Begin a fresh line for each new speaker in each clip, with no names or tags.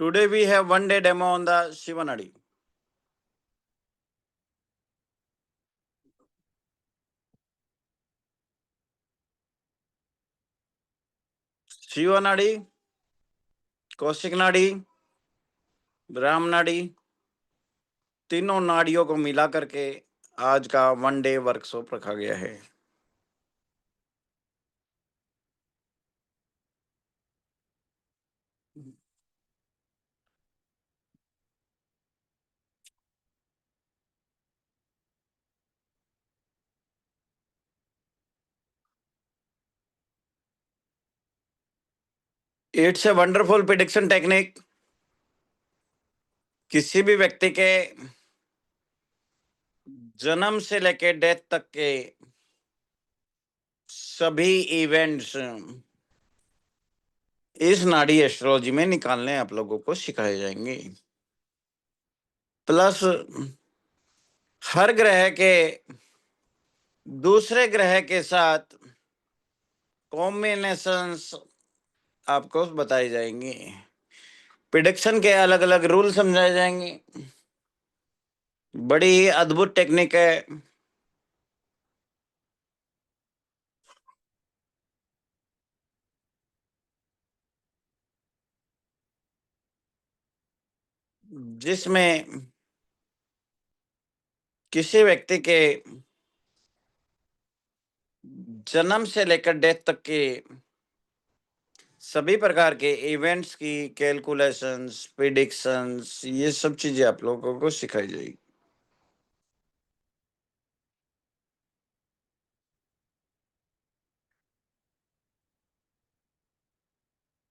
Today we have one day demo on the Shivanadi. शिवनाड़ी, Kaushik नाड़ी, ब्राह्म नाड़ी, तीनों नाड़ियों को मिला करके आज का वन डे वर्कशॉप रखा गया है। It's a wonderful prediction technique. किसी भी व्यक्ति के जन्म से लेकर डेथ तक के सभी इवेंट्स इस नाड़ी एस्ट्रोलॉजी में निकालने आप लोगों को सिखाए जाएंगे। प्लस हर ग्रह के दूसरे ग्रह के साथ कॉम्बिनेशंस आपको बताए जाएंगे। प्रिडिक्शन के अलग अलग रूल समझाए जाएंगे। बड़ी ही अद्भुत टेक्निक है। जिसमें किसी व्यक्ति के जन्म से लेकर डेथ तक के सभी प्रकार के इवेंट्स की कैलकुलेशंस, प्रिडिक्शंस, ये सब चीजें आप लोगों को सिखाई जाएगी।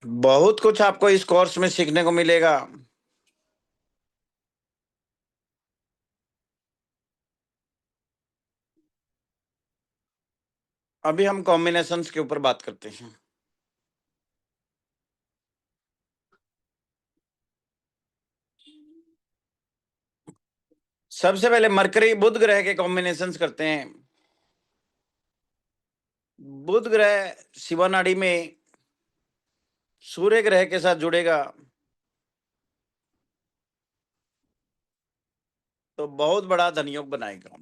बहुत कुछ आपको इस कोर्स में सीखने को मिलेगा। अभी हम कॉम्बिनेशंस के ऊपर बात करते हैं। सबसे पहले मरकरी बुध ग्रह के कॉम्बिनेशंस करते हैं। बुध ग्रह शिवानाड़ी में सूर्य ग्रह के साथ जुड़ेगा तो बहुत बड़ा धनयोग बनाएगा।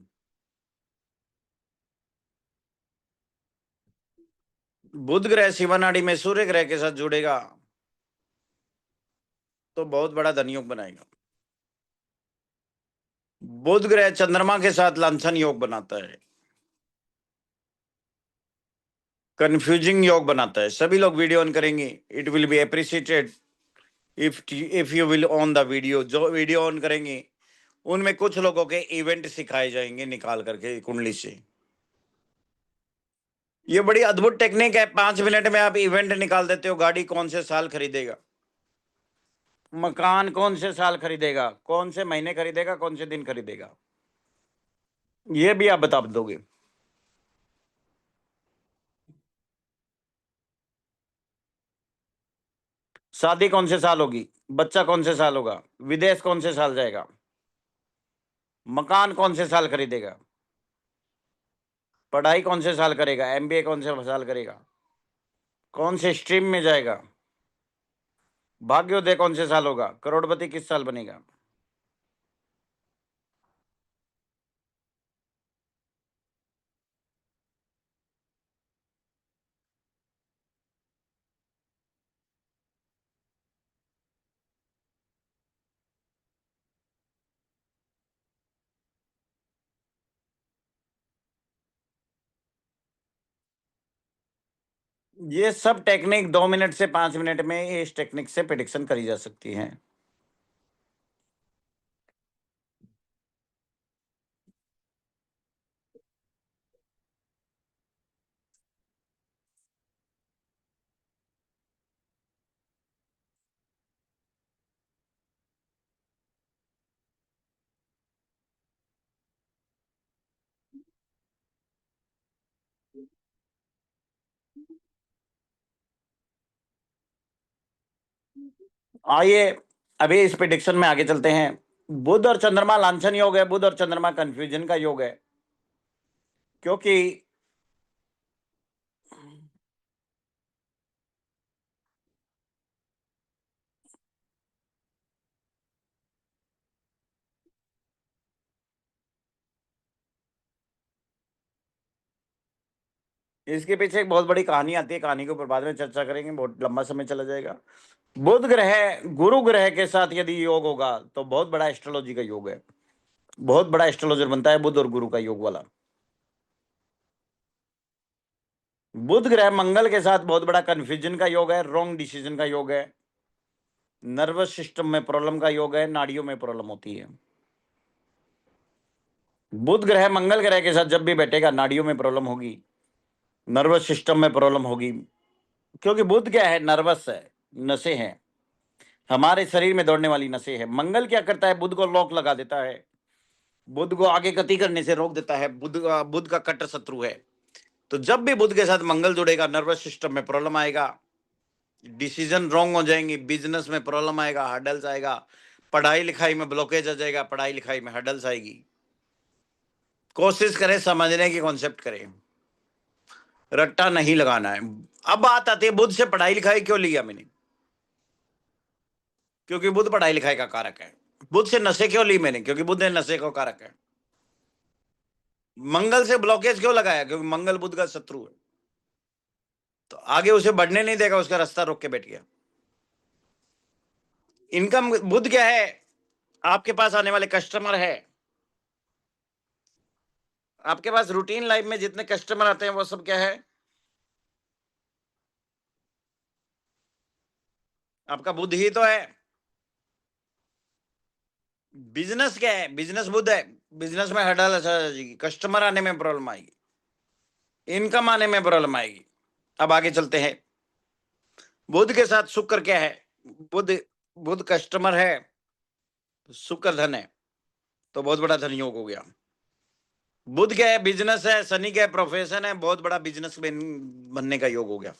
बुध ग्रह शिवानाड़ी में सूर्य ग्रह के साथ जुड़ेगा तो बहुत बड़ा धनयोग बनाएगा। बुध ग्रह चंद्रमा के साथ लांछन योग बनाता है, कंफ्यूजिंग योग बनाता है। सभी लोग वीडियो ऑन करेंगे, it will be appreciated if you will on the video. जो वीडियो ऑन करेंगे उनमें कुछ लोगों के इवेंट सिखाए जाएंगे निकाल करके कुंडली से। ये बड़ी अद्भुत टेक्निक है। 5 मिनट में आप इवेंट निकाल देते हो। गाड़ी कौन से साल खरीदेगा, मकान कौन से साल खरीदेगा, कौन से महीने खरीदेगा, कौन से दिन खरीदेगा, ये भी आप बता दोगे। शादी कौन से साल होगी, बच्चा कौन से साल होगा, विदेश कौन से साल जाएगा, मकान कौन से साल खरीदेगा, पढ़ाई कौन से साल करेगा, एमबीए कौन से साल करेगा, कौन से स्ट्रीम में जाएगा, भाग्योदय कौन से साल होगा, करोड़पति किस साल बनेगा। ये सब टेक्निक 2 मिनट से 5 मिनट में इस टेक्निक से प्रिडिक्शन करी जा सकती है। आइए अभी इस प्रिडिक्शन में आगे चलते हैं। बुध और चंद्रमा लांछन योग है, बुध और चंद्रमा कंफ्यूजन का योग है, क्योंकि इसके पीछे एक बहुत बड़ी कहानी आती है, कहानी के ऊपर बाद में चर्चा करेंगे, बहुत लंबा समय चला जाएगा। बुध ग्रह गुरु ग्रह के साथ यदि योग होगा तो बहुत बड़ा एस्ट्रोलॉजी का योग है, बहुत बड़ा एस्ट्रोलॉजर बनता है बुध और गुरु का योग वाला। बुध ग्रह मंगल के साथ बहुत बड़ा कंफ्यूजन का योग है, रॉन्ग डिसीजन का योग है, नर्वस सिस्टम में प्रॉब्लम का योग है, नाड़ियों में प्रॉब्लम होती है। बुध ग्रह मंगल ग्रह के साथ जब भी बैठेगा नाड़ियों में प्रॉब्लम होगी, नर्वस सिस्टम में प्रॉब्लम होगी, क्योंकि बुध क्या है, नर्वस है, नसें हैं, हमारे शरीर में दौड़ने वाली नसें हैं। मंगल क्या करता है, बुध को लॉक लगा देता है, बुध को आगे गति करने से रोक देता है, बुध का कट्टर शत्रु है। तो जब भी बुध के साथ मंगल जुड़ेगा नर्वस सिस्टम में प्रॉब्लम आएगा, डिसीजन रॉन्ग हो जाएंगे, बिजनेस में प्रॉब्लम आएगा, हर्डल्स आएगा, पढ़ाई लिखाई में ब्लॉकेज आ जाएगा, पढ़ाई लिखाई में हर्डल्स आएगी। कोशिश करें समझने की, कॉन्सेप्ट करें, रट्टा नहीं लगाना है। अब बात आती है बुध से पढ़ाई लिखाई क्यों लिया मैंने, क्योंकि बुध पढ़ाई लिखाई का कारक है। बुध से नशे क्यों ली मैंने, क्योंकि बुध ने नशे का कारक है। मंगल से ब्लॉकेज क्यों लगाया, क्योंकि मंगल बुध का शत्रु है, तो आगे उसे बढ़ने नहीं देगा, उसका रास्ता रोक के बैठ गया। इनकम बुध क्या है, आपके पास आने वाले कस्टमर है, आपके पास रूटीन लाइफ में जितने कस्टमर आते हैं वो सब क्या है, आपका बुध ही तो है। बिजनेस क्या है, बिजनेस बुध है, बिजनेस में हड़ाल आ जाएगी, कस्टमर आने में प्रॉब्लम आएगी, इनकम आने में प्रॉब्लम आएगी। अब आगे चलते हैं, बुध के साथ शुक्र क्या है, बुध बुध कस्टमर है, शुक्र धन है, तो बहुत बड़ा धन योग हो गया। बुध क्या है, बिजनेस है, शनि क्या है, प्रोफेशन है, बहुत बड़ा बिजनेसमैन बनने का योग हो गया।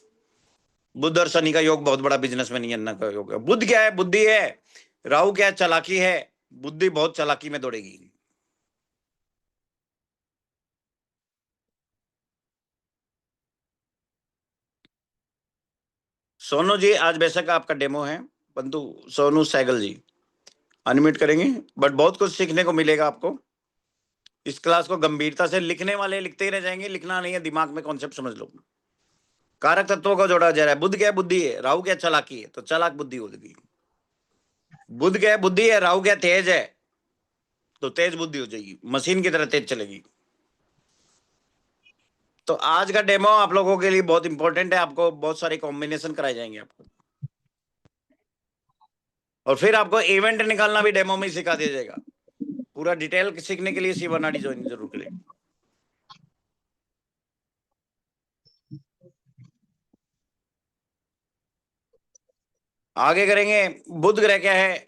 बुध और शनि का योग बहुत बड़ा बिजनेसमैन बनने का योग है। बुध क्या है, बुद्धि है, राहु क्या है, चालाकी है, बुद्धि बहुत चालाकी में दौड़ेगी। सोनू जी आज बेशक आपका डेमो है, परंतु सोनू सैगल जी अनम्यूट करेंगे, बट बहुत कुछ सीखने को मिलेगा आपको। इस क्लास को गंभीरता से, लिखने वाले लिखते ही रह जाएंगे, लिखना नहीं है, दिमाग में कॉन्सेप्ट समझ लो। कारक तत्वों को जोड़ा जा रहा है, बुध क्या बुद्धि है, राहु क्या चालाकी है, तो चालाक बुद्धि होगी। बुध क्या बुद्धि है, राहु क्या तेज है, तो तेज बुद्धि हो जाएगी, मशीन की तरह तेज चलेगी। तो आज का डेमो आप लोगों के लिए बहुत इंपॉर्टेंट है, आपको बहुत सारे कॉम्बिनेशन कराए जाएंगे आपको, और फिर आपको इवेंट निकालना भी डेमो में ही सिखा दिया जाएगा। पूरा डिटेल सीखने के लिए शिवानाडी ज्वाइन जरूर करें। आगे करेंगे, बुध ग्रह क्या है,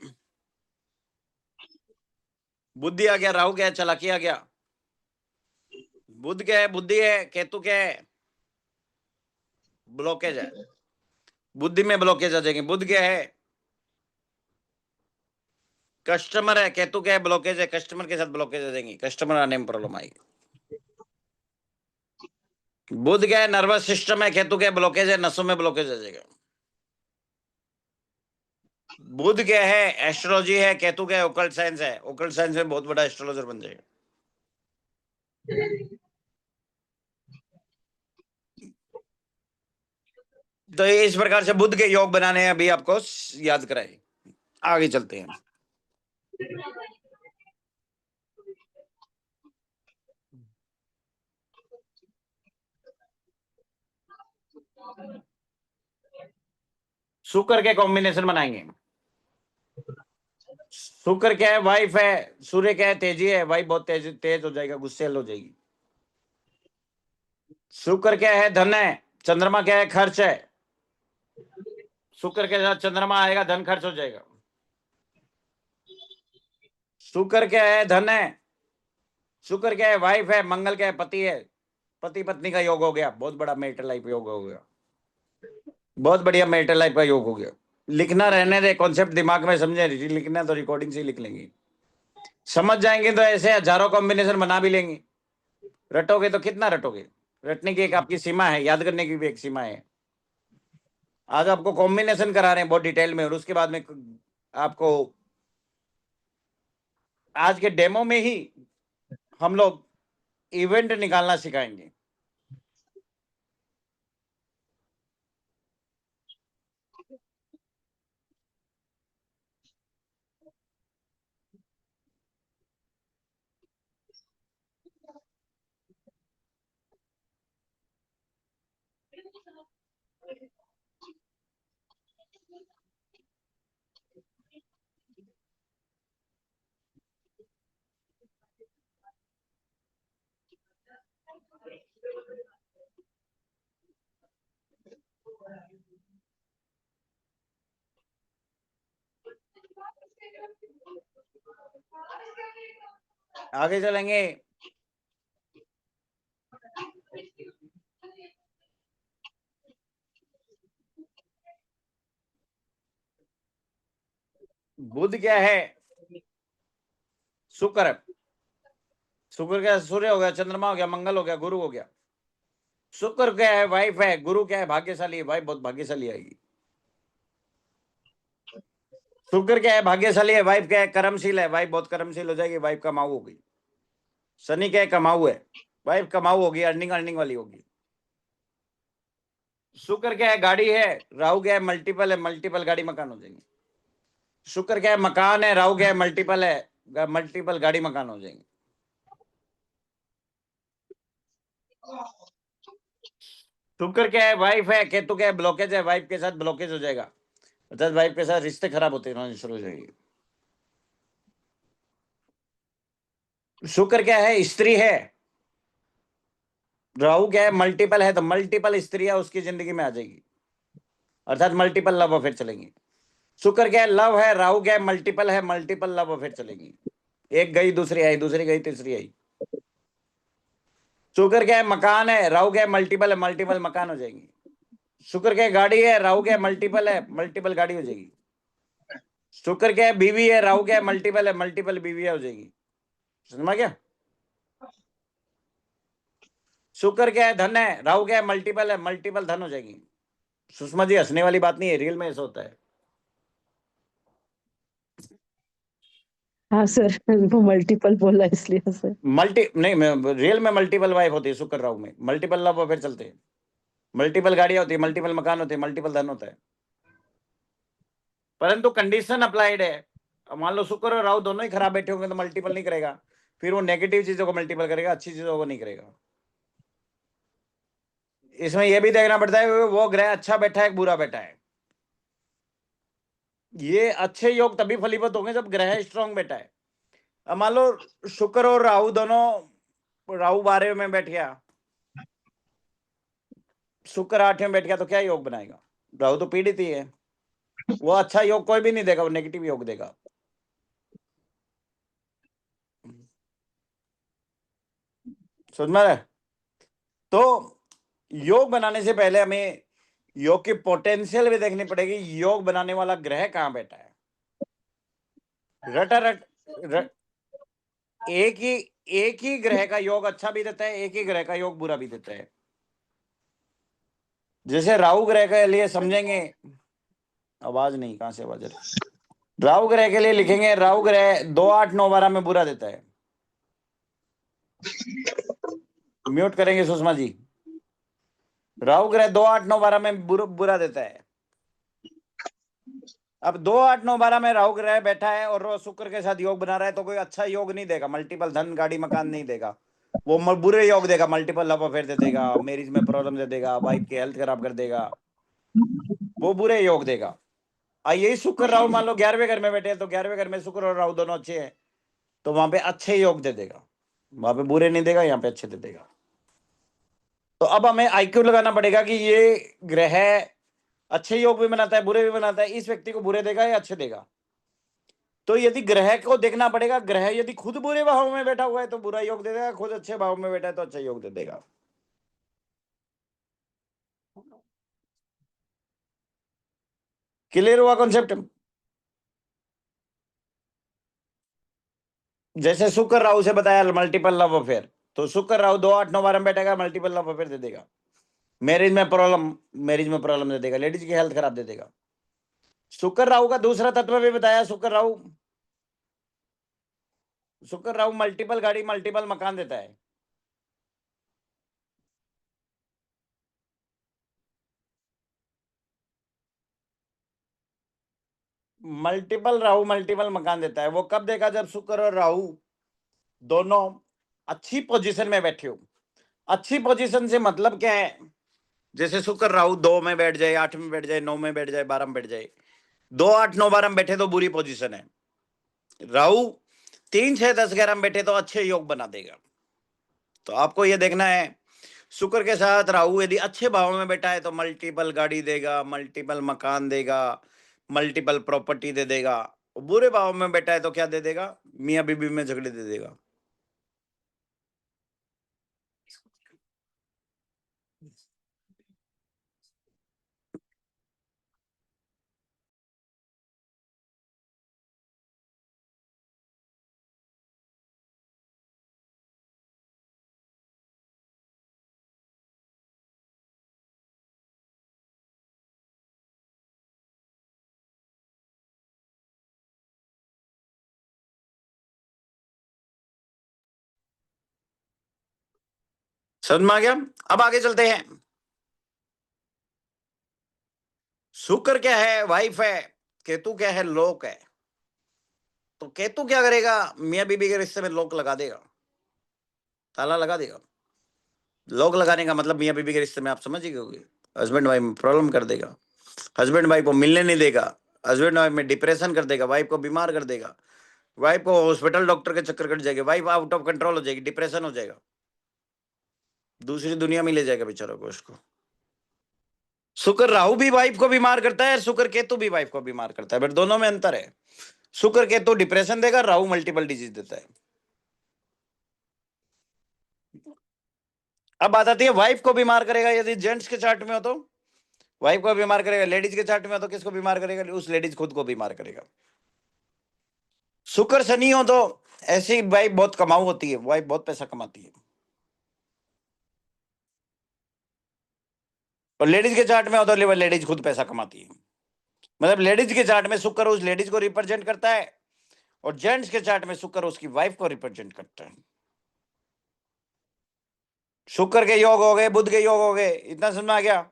बुद्धि आ गया, राहु क्या है, चालाकी आ गया। बुध क्या है, बुद्धि है, केतु क्या है, ब्लॉकेज है, बुद्धि में ब्लॉकेज आ जाएंगे। बुध क्या है, कस्टमर है, केतु क्या है, ब्लॉकेज है, कस्टमर के साथ ब्लॉकेज आ जाएंगे, कस्टमर आने में प्रॉब्लम आएगी। बुध क्या है, नर्वस सिस्टम है, केतु क्या है, ब्लॉकेज है, नसों में ब्लॉकेज आ जाएगा। बुध क्या है, एस्ट्रोलॉजी है, केतु क्या है, ओकल्ट साइंस है, ओकल्ट साइंस में बहुत बड़ा एस्ट्रोलॉजर बन जाएगा। तो इस प्रकार से बुध के योग बनाने हैं, अभी आपको याद कराए। आगे चलते हैं, शुक्र के कॉम्बिनेशन बनाएंगे। शुक्र क्या है, वाइफ है, सूर्य क्या है, तेजी है, वाइफ बहुत तेज तेज हो जाएगा, गुस्सेल हो जाएगी। शुक्र क्या है, धन है, चंद्रमा क्या है, खर्च है, शुक्र के साथ चंद्रमा आएगा, धन खर्च हो जाएगा। शुक्र क्या है, धन है, शुक्र क्या है, वाइफ है, मंगल क्या है, पति है, पति पत्नी का योग हो गया, बहुत बड़ा मैरिटल लाइफ योग हो गया, बहुत बढ़िया मैरिटल लाइफ का योग हो गया। लिखना रहने दे, कॉन्सेप्ट दिमाग में समझे, लिखना तो रिकॉर्डिंग से ही लिख लेंगे, समझ जाएंगे तो ऐसे हजारों कॉम्बिनेशन बना भी लेंगे। रटोगे तो कितना रटोगे, रटने की एक आपकी सीमा है, याद करने की भी एक सीमा है। आज आपको कॉम्बिनेशन करा रहे हैं बहुत डिटेल में, और उसके बाद में आपको आज के डेमो में ही हम लोग इवेंट निकालना सिखाएंगे। आगे चलेंगे। बुध क्या है? शुक्र। शुक्र क्या? सूर्य हो गया, चंद्रमा हो गया, मंगल हो गया, गुरु हो गया। शुक्र क्या है? वाइफ है। गुरु क्या है? भाग्यशाली है। वाइफ बहुत भाग्यशाली आएगी। शुक्र क्या है? भाग्यशाली है। वाइफ क्या है? कर्मशील है। वाइफ बहुत कर्मशील हो जाएगी। वाइफ कमाऊ होगी। शनि क्या है? कमाऊ है। वाइफ कमाऊ होगी, अर्निंग अर्निंग वाली होगी। शुक्र क्या है? गाड़ी है। राहु क्या है? मल्टीपल है। मल्टीपल गाड़ी मकान हो जाएंगे। शुक्र क्या है? मकान है। राहु क्या है? मल्टीपल है। मल्टीपल गाड़ी मकान हो जाएंगे। शुक्र क्या है? वाइफ है। केतु क्या है? ब्लॉकेज है। वाइफ के साथ ब्लॉकेज हो जाएगा, अर्थात वाइफ के साथ रिश्ते खराब होते रहने शुरू हो जाएंगे। शुक्र क्या है? स्त्री है। राहु क्या है? मल्टीपल है, तो मल्टीपल स्त्रियां उसकी जिंदगी में आ जाएगी, अर्थात मल्टीपल लव अफेयर चलेंगी। शुक्र क्या है? लव है। राहु क्या है? मल्टीपल है। मल्टीपल लव अफेयर चलेंगी। एक गई, दूसरी आई, दूसरी गई, तीसरी आई। शुक्र क्या है? मकान है। राहु क्या है? मल्टीपल है। मल्टीपल मकान हो जाएंगी। शुक्र क्या है? गाड़ी है। राहु क्या है? मल्टीपल है। मल्टीपल गाड़ी हो जाएगी। शुक्र क्या है? बीवी है। राहु क्या है? मल्टीपल है। मल्टीपल बीवियां हो जाएगी। समझ में क्या? शुक्र क्या है? धन है। राहु क्या है? मल्टीपल है। मल्टीपल धन हो जाएगी। सुषमा जी, हंसने वाली बात नहीं है, रियल में ऐसा होता है।
हाँ सर, वो मल्टीपल बोला इसलिए सर।
मल्टी नहीं, रियल में मल्टीपल वाइफ होती है शुक्र राहु में। मल्टीपल लव अफेयर चलते हैं। मल्टीपल गाड़ियां होती है, मल्टीपल मकान होते हैं, मल्टीपल धन होता है। परंतु कंडीशन अप्लाइड है। अब मान लो शुक्र और राहु दोनों ही खराब बैठे होंगे तो मल्टीपल नहीं करेगा। फिर वो नेगेटिव चीजों को मल्टीपल करेगा, अच्छी चीजों को नहीं करेगा। इसमें यह भी देखना पड़ता है वो ग्रह अच्छा बैठा है, बुरा बैठा है। ये अच्छे योग तभी फलीभूत होंगे जब ग्रह स्ट्रांग बैठा है। अब मान लो शुक्र और राहु दोनों, राहु 12 में बैठ गया, शुक्र 8 में बैठ गया, तो क्या योग बनाएगा? राहु तो पीड़ित ही है। वो अच्छा योग कोई भी नहीं देगा, वो नेगेटिव योग देगा। समझ में आ रहा है? तो योग बनाने से पहले हमें योग की पोटेंशियल भी देखनी पड़ेगी। योग बनाने वाला ग्रह कहां बैठा है? रटा रट एक ही ग्रह का योग अच्छा भी देता है, एक ही ग्रह का योग बुरा भी देता है। जैसे राहु ग्रह के लिए समझेंगे, आवाज नहीं, कहां से आवाज आ रही? राहु ग्रह के लिए लिखेंगे, राहु ग्रह 2, 8, 9, 12 में बुरा देता है। म्यूट करेंगे सुषमा जी। राहु ग्रह 2, 8, 9, 12 में बुरा देता है। अब 2, 8, 9, 12 में राहु ग्रह बैठा है और वो शुक्र के साथ योग बना रहा है, तो कोई अच्छा योग नहीं देगा। मल्टीपल धन गाड़ी मकान नहीं देगा। वो बुरे योग देगा। मल्टीपल लव अफेयर दे देगा, मैरिज में प्रॉब्लम दे देगा, वाइफ की हेल्थ खराब कर देगा, वो बुरे योग देगा। यही शुक्र राहु मान लो 11वें घर में बैठे हैं, तो 11वें घर में शुक्र और राहु दोनों अच्छे हैं, तो वहां पे अच्छे योग दे देगा। वहां पे बुरे नहीं देगा, यहाँ पे अच्छे दे देगा। तो अब हमें आईक्यू लगाना पड़ेगा कि ये ग्रह अच्छे योग भी बनाता है, बुरे भी बनाता है, इस व्यक्ति को बुरे देगा या अच्छे देगा। तो यदि ग्रह को देखना पड़ेगा, ग्रह यदि खुद बुरे भाव में बैठा हुआ है तो बुरा योग दे देगा, खुद अच्छे भाव में बैठा है तो अच्छा योग दे देगा। क्लियर हुआ कॉन्सेप्ट? जैसे शुक्र राहु से बताया मल्टीपल लव अफेयर, तो शुक्र राहु 2, 8, 9, 12 में बैठेगा, मल्टीपल लव अफेयर दे देगा। मैरिज में प्रॉब्लम दे देगा, लेडीज की हेल्थ खराब दे देगा। शुक्र राहु का दूसरा तत्व भी बताया। शुक्र राहु मल्टीपल गाड़ी मल्टीपल मकान देता है। मल्टीपल राहु मल्टीपल मकान देता है। वो कब देगा? जब शुक्र और राहु दोनों अच्छी पोजीशन में बैठे हो। अच्छी पोजीशन से मतलब क्या है? जैसे शुक्र राहु 2 में बैठ जाए, 8 में बैठ जाए, 9 में बैठ जाए, 12 में बैठ जाए। 2, 8, 9, 12 में बैठे तो बुरी पोजीशन है। राहु 3, 6, 10, 11 में बैठे तो अच्छे योग बना देगा। तो आपको यह देखना है, शुक्र के साथ राहु यदि अच्छे भाव में बैठा है तो मल्टीपल गाड़ी देगा, मल्टीपल मकान देगा, मल्टीपल प्रॉपर्टी दे देगा। बुरे भाव में बैठा है तो क्या दे देगा? मियाँ बीबी में झगड़े दे देगा। समझ में आ गया? अब आगे चलते हैं। शुक्र क्या है? वाइफ है। केतु क्या है? लोक है। तो केतु क्या करेगा? मियाँ बीबी के रिश्ते में लोक लगा देगा, ताला लगा देगा। लोक लगाने का मतलब मियाँ बीबी के रिश्ते में आप समझ ही गए, हस्बैंड वाइफ में प्रॉब्लम कर देगा, हस्बैंड वाइफ को मिलने नहीं देगा, हस्बैंड वाइफ में डिप्रेशन कर देगा, वाइफ को बीमार कर देगा, वाइफ को हॉस्पिटल डॉक्टर के चक्कर कट जाएगी, वाइफ आउट ऑफ कंट्रोल हो जाएगी, डिप्रेशन हो जाएगा, दूसरी दुनिया में ले जाएगा बेचारों को उसको। शुक्र राहु भी वाइफ को बीमार करता है, शुक्र केतु भी वाइफ को बीमार करता है, बट दोनों में अंतर है। शुक्र केतु डिप्रेशन देगा, राहु मल्टीपल डिजीज देता है। अब बात आती है वाइफ को बीमार करेगा, यदि जेंट्स के चार्ट में हो तो वाइफ को बीमार करेगा, लेडीज के चार्ट में हो तो किसको बीमार करेगा? उस लेडीज खुद को बीमार करेगा। शुक्र शनि हो तो ऐसी वाइफ बहुत कमाऊ होती है, वाइफ बहुत पैसा कमाती है। और लेडीज के चार्ट में हो तो लेडीज खुद पैसा कमाती है। मतलब लेडीज के चार्ट में शुक्र उस लेडीज को रिप्रेजेंट करता है, और जेंट्स के चार्ट में शुक्र उसकी वाइफ को रिप्रेजेंट करता है। शुक्र के योग हो गए, बुध के योग हो गए, इतना समझ में आ गया?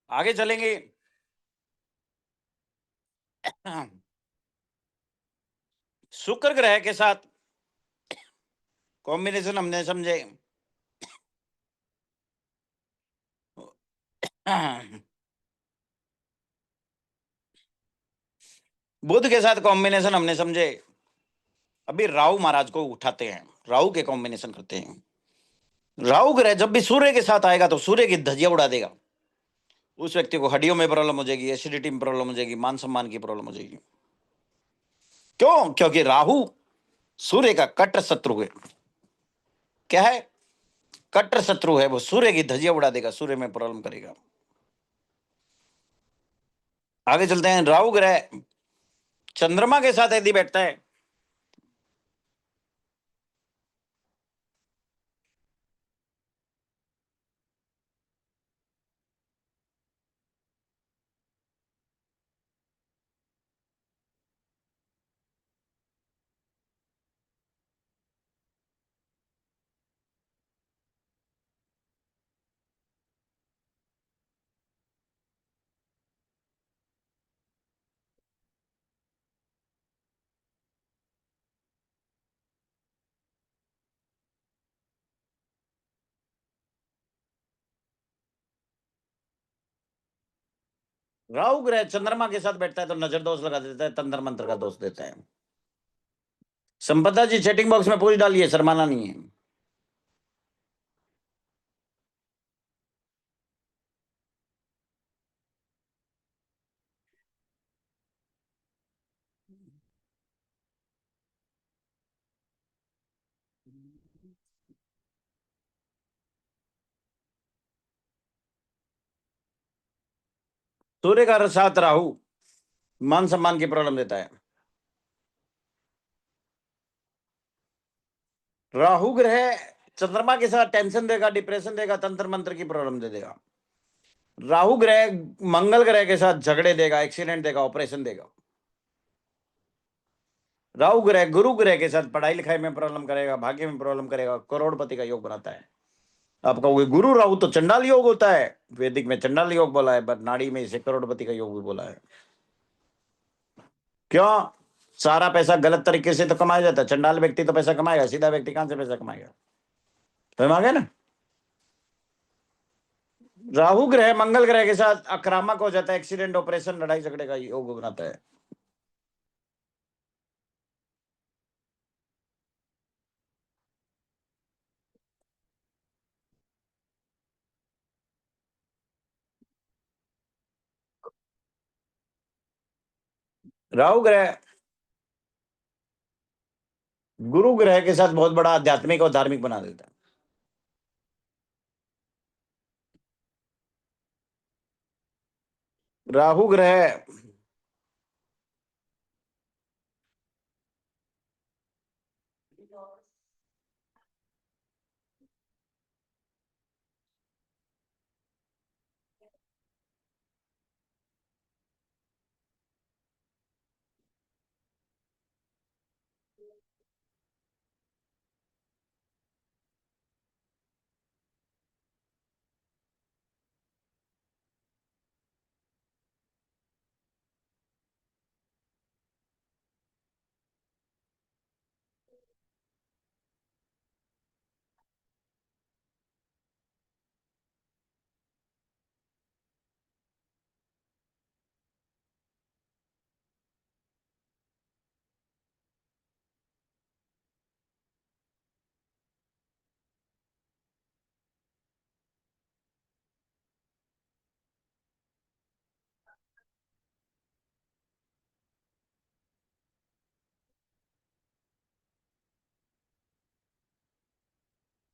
आगे चलेंगे। शुक्र ग्रह के साथ कॉम्बिनेशन हमने समझे। बुध के साथ कॉम्बिनेशन हमने समझे। अभी राहु महाराज को उठाते हैं, राहु के कॉम्बिनेशन करते हैं। राहु ग्रह जब भी सूर्य के साथ आएगा तो सूर्य की धज्जियां उड़ा देगा। उस व्यक्ति को हड्डियों में प्रॉब्लम हो जाएगी, एसिडिटी में प्रॉब्लम हो जाएगी, मान सम्मान की प्रॉब्लम हो जाएगी। क्यों? क्योंकि राहु सूर्य का कट्टर शत्रु है। क्या है? कट्टर शत्रु है। वो सूर्य की धज्जियां उड़ा देगा, सूर्य में प्रॉब्लम करेगा। आगे चलते हैं। राहु ग्रह चंद्रमा के साथ यदि बैठता है, राहु ग्रह चंद्रमा के साथ बैठता है तो नजर दोष लगा देता है, तंत्र मंत्र का दोष देता है। संपदा जी चैटिंग बॉक्स में पूछ डालिए, शर्माना नहीं है। सूर्य का साथ राहु मान सम्मान की प्रॉब्लम देता है। राहु ग्रह चंद्रमा के साथ टेंशन देगा, डिप्रेशन देगा, तंत्र मंत्र की प्रॉब्लम दे देगा। राहु ग्रह मंगल ग्रह के साथ झगड़े देगा, एक्सीडेंट देगा, ऑपरेशन देगा। राहु ग्रह गुरु ग्रह के साथ पढ़ाई लिखाई में प्रॉब्लम करेगा, भाग्य में प्रॉब्लम करेगा, करोड़पति का योग बनाता है। आप कहोगे गुरु राहु तो चंडाल योग होता है, वैदिक में चंडाल योग बोला है, पर नाड़ी में इसे करोड़पति का योग भी बोला है। क्यों? सारा पैसा गलत तरीके से तो कमाया जाता है। चंडाल व्यक्ति तो पैसा कमाएगा, सीधा व्यक्ति कहां से पैसा कमाएगा? तो आ गया ना। राहु ग्रह मंगल ग्रह के साथ आक्रामक हो जाता है, एक्सीडेंट, ऑपरेशन, लड़ाई झगड़े का योग बनाता है। राहु ग्रह गुरु ग्रह के साथ बहुत बड़ा आध्यात्मिक और धार्मिक बना देता है। राहु ग्रह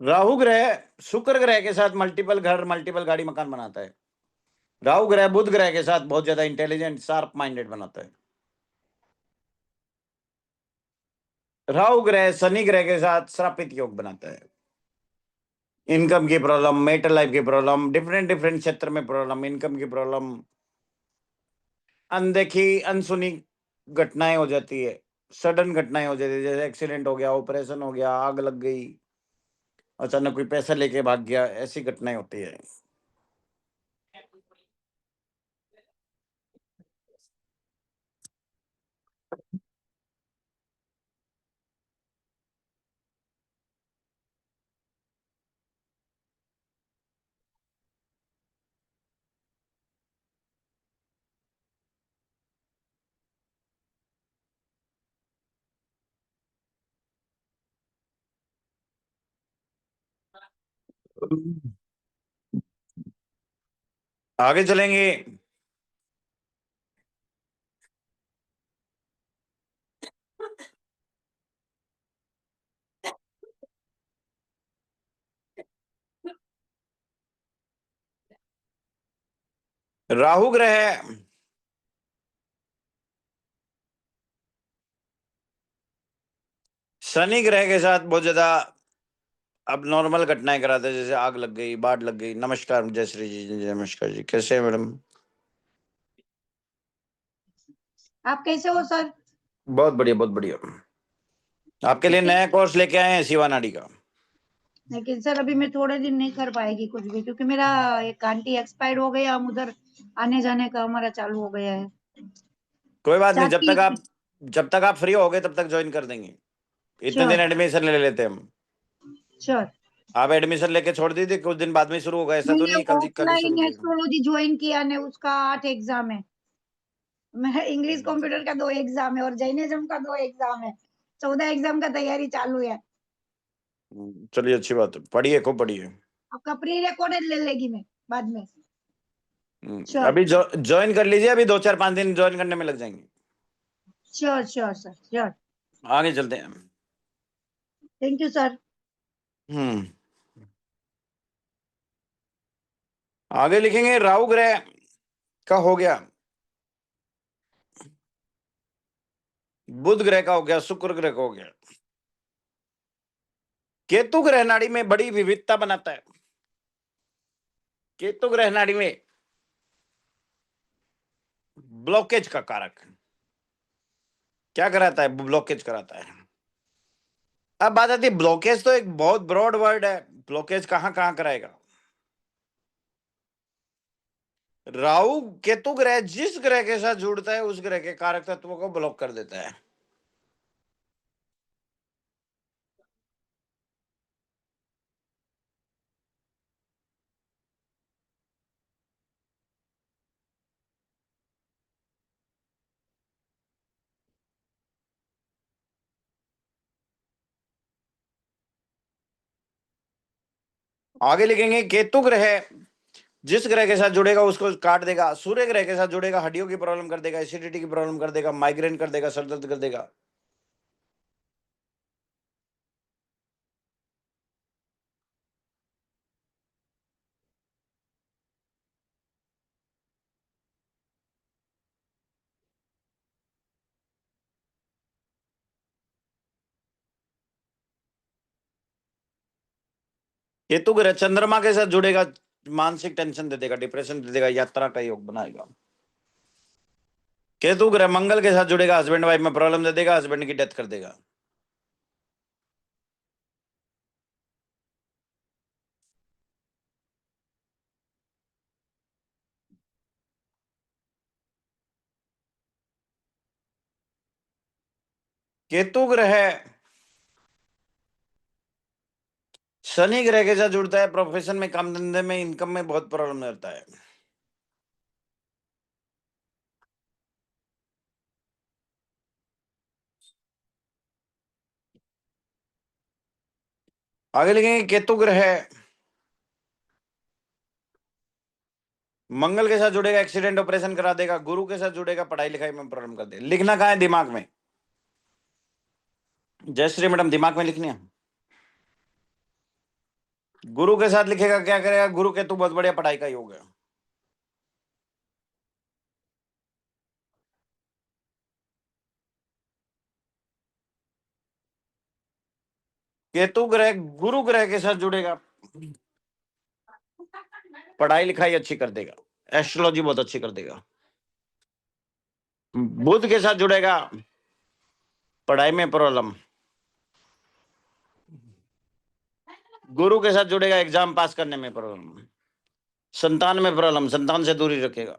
राहु ग्रह शुक्र ग्रह के साथ मल्टीपल घर, मल्टीपल गाड़ी, मकान बनाता है। राहु ग्रह बुध ग्रह के साथ बहुत ज्यादा इंटेलिजेंट, शार्प माइंडेड बनाता है। राहु ग्रह शनि ग्रह के साथ श्रापित योग बनाता है। इनकम की प्रॉब्लम, मेटल लाइफ की प्रॉब्लम, डिफरेंट डिफरेंट क्षेत्र में प्रॉब्लम, इनकम की प्रॉब्लम, अनदेखी अनसुनी घटनाएं हो जाती है, सडन घटनाएं हो जाती है, जैसे एक्सीडेंट हो गया, ऑपरेशन हो गया, आग लग गई, अचानक कोई पैसा लेके भाग गया, ऐसी घटनाएं होती है। आगे चलेंगे। राहु ग्रह शनि ग्रह के साथ बहुत ज्यादा अब नॉर्मल घटनाएं कराते हैं, जैसे आग लग गई, बाढ़ लग गई। नमस्कार जय श्री जी, जय नमस्कार जी, कैसे हैं मैडम?
आप कैसे हो सर?
बहुत बढ़िया, बहुत बढ़िया। आपके लिए नया कोर्स लेके आए हैं शिवा नाडी का।
लेकिन सर अभी मैं थोड़े दिन नहीं कर पाएगी कुछ भी, क्योंकि मेरा एक आंटी एक्सपायर्ड हो गया, हम उधर आने जाने का हमारा चालू हो गया है।
कोई बात नहीं,
चाहती
जब तक आप फ्री होगे तब तक ज्वाइन कर देंगे। इतने दिन
श्योर
एडमिशन ले लेते हैं हम।
श्योर।
आप एडमिशन लेके छोड़ दीजिए, कुछ दिन बाद में शुरू होगा, ऐसा तो
मैंने
नहीं कल ही शुरू
ऑफलाइन
किया।
एस्ट्रोलॉजी ज्वाइन किया ने, उसका 8 एग्जाम है। मैं इंग्लिश कंप्यूटर का 2 एग्जाम है और जैनिज्म का 2 एग्जाम है। 14 एग्जाम का तैयारी चालू है।
चलिए, अच्छी बात है, पढ़िए, खूब पढ़िए।
आपका प्री रिकॉर्डेड ले लेगी मैं बाद में। श्योर
अभी ज्वाइन कर लीजिए, अभी 2 4 5 दिन ज्वाइन करने में लग जाएंगे।
Sure sure sir sure.
आगे चलते हैं।
Thank you sir.
हम्म आगे लिखेंगे राहु ग्रह का हो गया, बुध ग्रह का हो गया, शुक्र ग्रह का हो गया। केतु ग्रह नाड़ी में बड़ी विविधता बनाता है। केतु ग्रह नाड़ी में ब्लॉकेज का कारक क्या कराता है? ब्लॉकेज कराता है। अब बात आती है, ब्लॉकेज तो एक बहुत ब्रॉड वर्ड है, ब्लॉकेज कहां कहां कराएगा? राहु केतु ग्रह जिस ग्रह के साथ जुड़ता है उस ग्रह के कारक तत्वों को ब्लॉक कर देता है। आगे लिखेंगे केतु ग्रह जिस ग्रह के साथ जुड़ेगा उसको काट देगा। सूर्य ग्रह के साथ जुड़ेगा हड्डियों की प्रॉब्लम कर देगा, एसिडिटी की प्रॉब्लम कर देगा, माइग्रेन कर देगा, सर दर्द कर देगा। केतु ग्रह चंद्रमा के साथ जुड़ेगा, मानसिक टेंशन दे देगा, डिप्रेशन दे देगा, यात्रा का योग बनाएगा। केतु ग्रह मंगल के साथ जुड़ेगा, हस्बैंड वाइफ में प्रॉब्लम दे देगा, हस्बैंड की डेथ कर देगा। केतु ग्रह शनि ग्रह के साथ जुड़ता है, प्रोफेशन में, काम धंधे में, इनकम में बहुत प्रॉब्लम रहता है। आगे लिखेंगे केतु ग्रह मंगल के साथ जुड़ेगा, एक्सीडेंट ऑपरेशन करा देगा। गुरु के साथ जुड़ेगा, पढ़ाई लिखाई में प्रॉब्लम कर देगा। लिखना कहाँ है? दिमाग में। जयश्री मैडम दिमाग में लिखनी है। गुरु के साथ लिखेगा, क्या करेगा? गुरु केतु बहुत बढ़िया पढ़ाई का योग है। केतु ग्रह गुरु ग्रह के साथ जुड़ेगा, पढ़ाई लिखाई अच्छी कर देगा, एस्ट्रोलॉजी बहुत अच्छी कर देगा। बुध के साथ जुड़ेगा, पढ़ाई में प्रॉब्लम। गुरु के साथ जुड़ेगा, एग्जाम पास करने में प्रॉब्लम। संतान में प्रॉब्लम, संतान से दूरी रखेगा।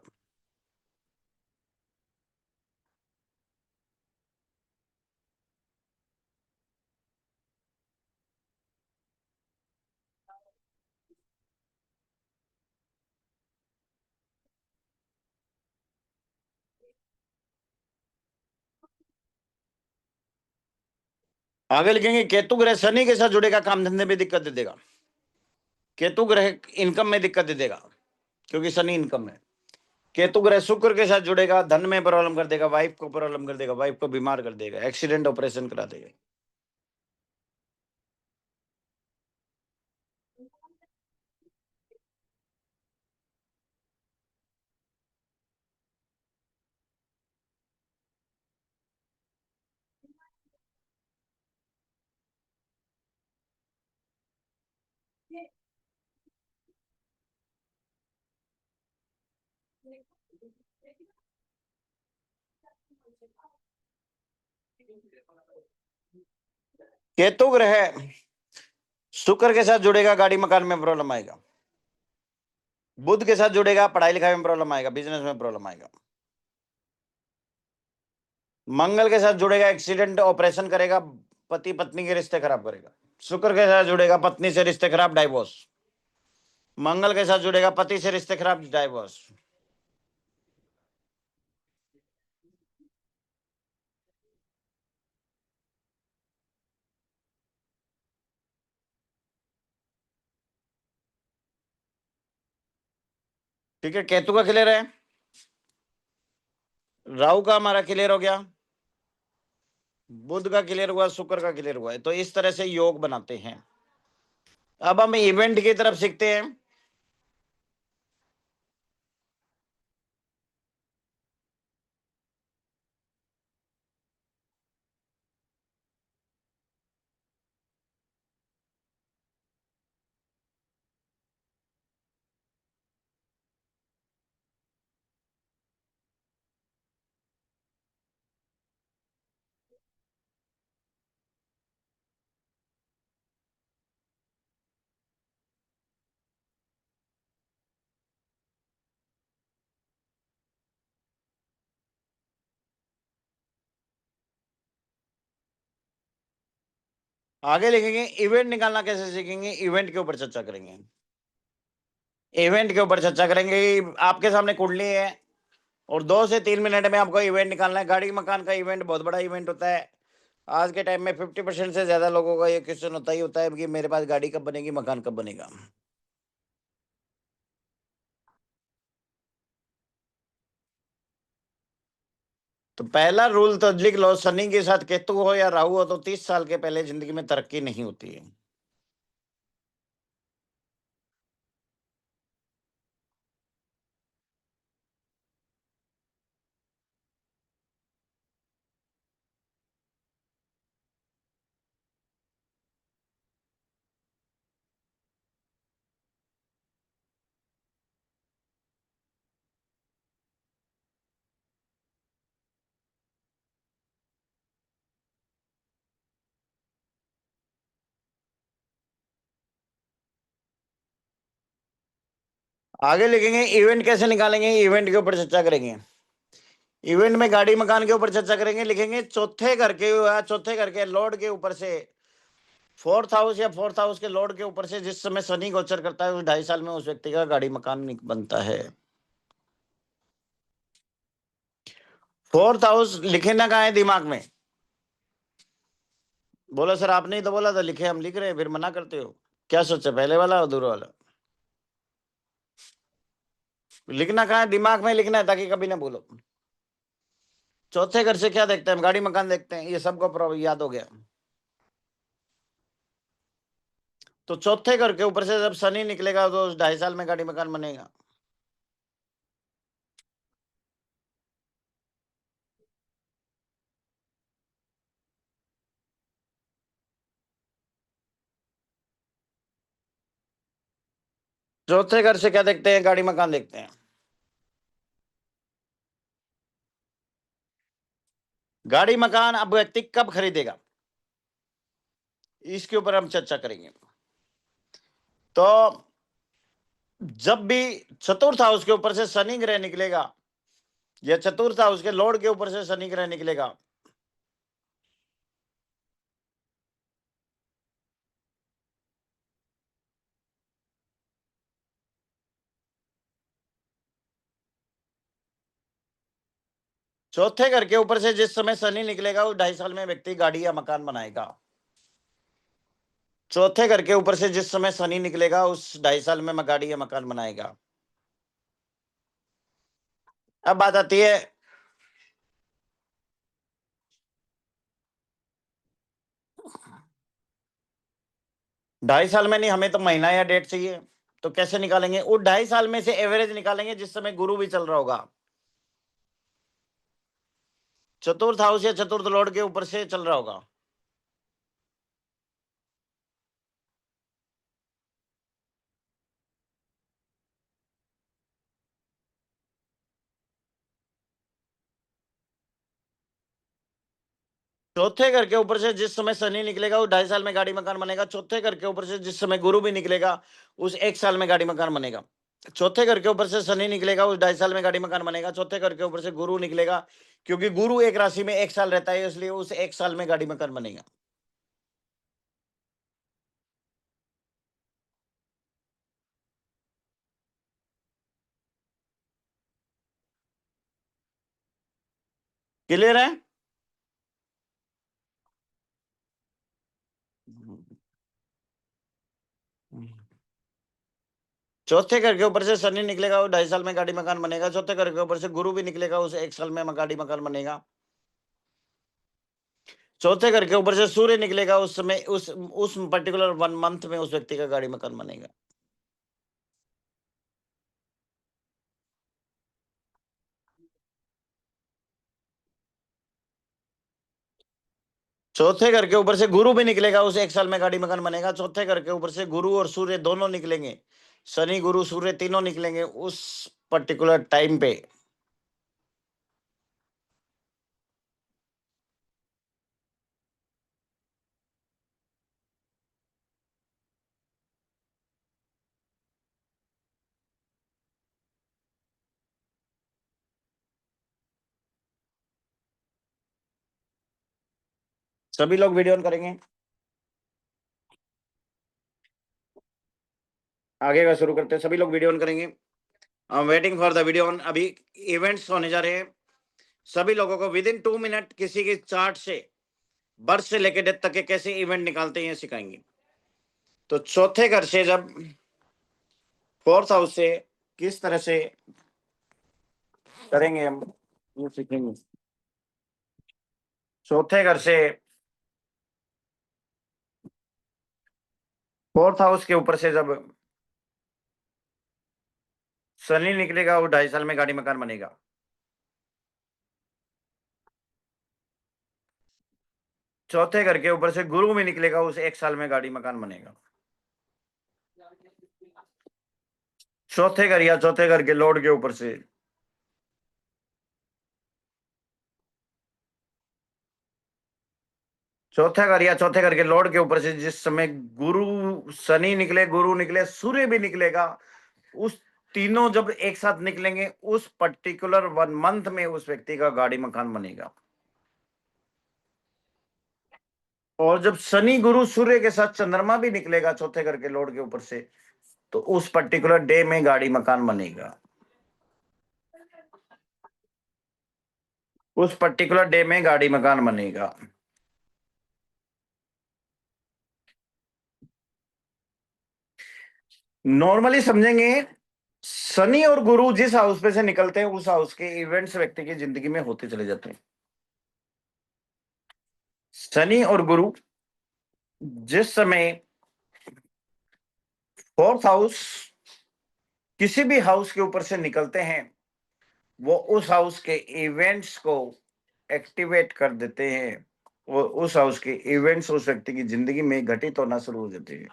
आगे लिखेंगे केतु ग्रह शनि के साथ जुड़ेगा, काम धंधे में दिक्कत दे देगा। केतु ग्रह इनकम में दिक्कत दे देगा, क्योंकि शनि इनकम है। केतु ग्रह शुक्र के साथ जुड़ेगा, धन में प्रॉब्लम कर देगा, वाइफ को प्रॉब्लम कर देगा, वाइफ को बीमार कर देगा, एक्सीडेंट ऑपरेशन करा देगा। केतु ग्रह शुक्र के साथ जुड़ेगा, गाड़ी मकान में प्रॉब्लम आएगा। बुध के साथ जुड़ेगा, पढ़ाई लिखाई में प्रॉब्लम आएगा, बिजनेस में प्रॉब्लम आएगा। मंगल के साथ जुड़ेगा, एक्सीडेंट ऑपरेशन करेगा, पति पत्नी के रिश्ते खराब करेगा। शुक्र के साथ जुड़ेगा, पत्नी से रिश्ते खराब, डाइवोर्स। मंगल के साथ जुड़ेगा, पति से रिश्ते खराब, डाइवोर्स। ठीक है, केतु का क्लियर है। राहु का हमारा क्लियर हो गया, बुध का क्लियर हुआ, शुक्र का क्लियर हुआ है। तो इस तरह से योग बनाते हैं। अब हम इवेंट की तरफ सीखते हैं। आगे लिखेंगे इवेंट निकालना कैसे सीखेंगे, इवेंट के ऊपर चर्चा करेंगे। इवेंट के ऊपर चर्चा करेंगे। आपके सामने कुंडली है और 2 से 3 मिनट में आपको इवेंट निकालना है। गाड़ी मकान का इवेंट बहुत बड़ा इवेंट होता है। आज के टाइम में 50% से ज्यादा लोगों का ये क्वेश्चन होता ही होता है कि मेरे पास गाड़ी कब बनेगी, मकान कब बनेगा। तो पहला रूल तो लिख लो, शनि के साथ केतु हो या राहु हो तो 30 साल के पहले जिंदगी में तरक्की नहीं होती है। आगे लिखेंगे इवेंट कैसे निकालेंगे, इवेंट के ऊपर चर्चा करेंगे। इवेंट में गाड़ी मकान के ऊपर चर्चा करेंगे। लिखेंगे चौथे घर के या चौथे घर के लॉर्ड के ऊपर से, फोर्थ हाउस या फोर्थ हाउस के लॉर्ड के ऊपर से जिस समय शनि गोचर करता है उस 2.5 साल में उस व्यक्ति का गाड़ी मकान बनता है। फोर्थ हाउस लिखे ना कहा है दिमाग में, बोला सर आपने ही तो बोला था लिखे, हम लिख रहे हैं फिर मना करते हो। क्या सोचा, पहले वाला और दूसरा वाला? लिखना कहा है, दिमाग में लिखना है ताकि कभी ना भूलो। चौथे घर से क्या देखते हैं हम, गाड़ी मकान देखते हैं, ये सबको याद हो गया। तो चौथे घर के ऊपर से जब शनि निकलेगा तो 2.5 साल में गाड़ी मकान बनेगा। चौथे घर से क्या देखते हैं, गाड़ी मकान देखते हैं। गाड़ी मकान अब व्यक्ति कब खरीदेगा इसके ऊपर हम चर्चा करेंगे। तो जब भी चतुर्थ हाउस के ऊपर से शनि ग्रह निकलेगा या चतुर्थ हाउस के लॉर्ड के ऊपर से शनि ग्रह निकलेगा, चौथे घर के ऊपर से जिस समय शनि निकलेगा उस 2.5 साल में व्यक्ति गाड़ी या मकान बनाएगा। चौथे घर के ऊपर से जिस समय शनि निकलेगा उस 2.5 साल में गाड़ी या मकान बनाएगा। अब बात आती है 2.5 साल में नहीं, हमें तो महीना या डेट चाहिए। तो कैसे निकालेंगे, उस 2.5 साल में से एवरेज निकालेंगे जिस समय गुरु भी चल रहा होगा। चतुर्थ हाउस या चतुर्थ लॉर्ड के ऊपर से चल रहा होगा। चौथे घर के ऊपर से जिस समय शनि निकलेगा उस 2.5 साल में गाड़ी मकान बनेगा। चौथे घर के ऊपर से जिस समय गुरु भी निकलेगा उस 1 साल में गाड़ी मकान बनेगा। चौथे घर के ऊपर से शनि निकलेगा उस 2.5 साल में गाड़ी मकान बनेगा। चौथे घर के ऊपर से गुरु निकलेगा, क्योंकि गुरु एक राशि में 1 साल रहता है इसलिए उस 1 साल में गाड़ी मकान बनेगा। क्लियर है? चौथे घर के ऊपर से शनि निकलेगा उस 2.5 साल में गाड़ी मकान बनेगा। चौथे घर के ऊपर से गुरु भी निकलेगा उस 1 साल में गाड़ी मकान बनेगा। चौथे घर के ऊपर से सूर्य निकलेगा उस समय उस पर्टिकुलर 1 मंथ में उस व्यक्ति का गाड़ी मकान बनेगा। चौथे घर के ऊपर से गुरु भी निकलेगा उस 1 साल में गाड़ी मकान बनेगा। चौथे घर के ऊपर से गुरु और सूर्य दोनों निकलेंगे, शनि गुरु सूर्य तीनों निकलेंगे उस पर्टिकुलर टाइम पे। सभी लोग वीडियो ऑन करेंगे। आगे का शुरू करते हैं, सभी लोग वीडियो ऑन करेंगे। I am waiting for the video on. अभी इवेंट्स होने जा रहे हैं। सभी लोगों को विद इन 2 मिनट किसी के चार्ट से बर्थ से लेकर डेथ तक के कैसे इवेंट निकालते हैं सिखाएंगे। तो चौथे घर से जब फोर्थ हाउस से किस तरह से करेंगे हम ये सीखेंगे। चौथे घर से फोर्थ हाउस के ऊपर से जब शनि निकलेगा, वो 2.5 साल में गाड़ी मकान बनेगा। चौथे घर के ऊपर से गुरु में निकलेगा, उस 1 साल में गाड़ी मकान बनेगा। चौथे घर या चौथे घर के लॉर्ड के ऊपर से चौथे घर या चौथे घर के लॉर्ड के ऊपर से जिस समय गुरु शनि निकले, गुरु निकले, सूर्य भी निकलेगा, उस तीनों जब एक साथ निकलेंगे, उस पर्टिकुलर 1 मंथ में उस व्यक्ति का गाड़ी मकान बनेगा। और जब शनि गुरु सूर्य के साथ चंद्रमा भी निकलेगा चौथे घर के लॉर्ड के ऊपर से, तो उस पर्टिकुलर डे में गाड़ी मकान बनेगा। उस पर्टिकुलर डे में गाड़ी मकान बनेगा। नॉर्मली समझेंगे, शनि और गुरु जिस हाउस पे से निकलते हैं, उस हाउस के इवेंट्स व्यक्ति की जिंदगी में होते चले जाते हैं। शनि और गुरु जिस समय फोर्थ हाउस किसी भी हाउस के ऊपर से निकलते हैं, वो उस हाउस के इवेंट्स को एक्टिवेट कर देते हैं। वो उस हाउस के इवेंट्स उस व्यक्ति की जिंदगी में घटित होना शुरू हो जाते हैं।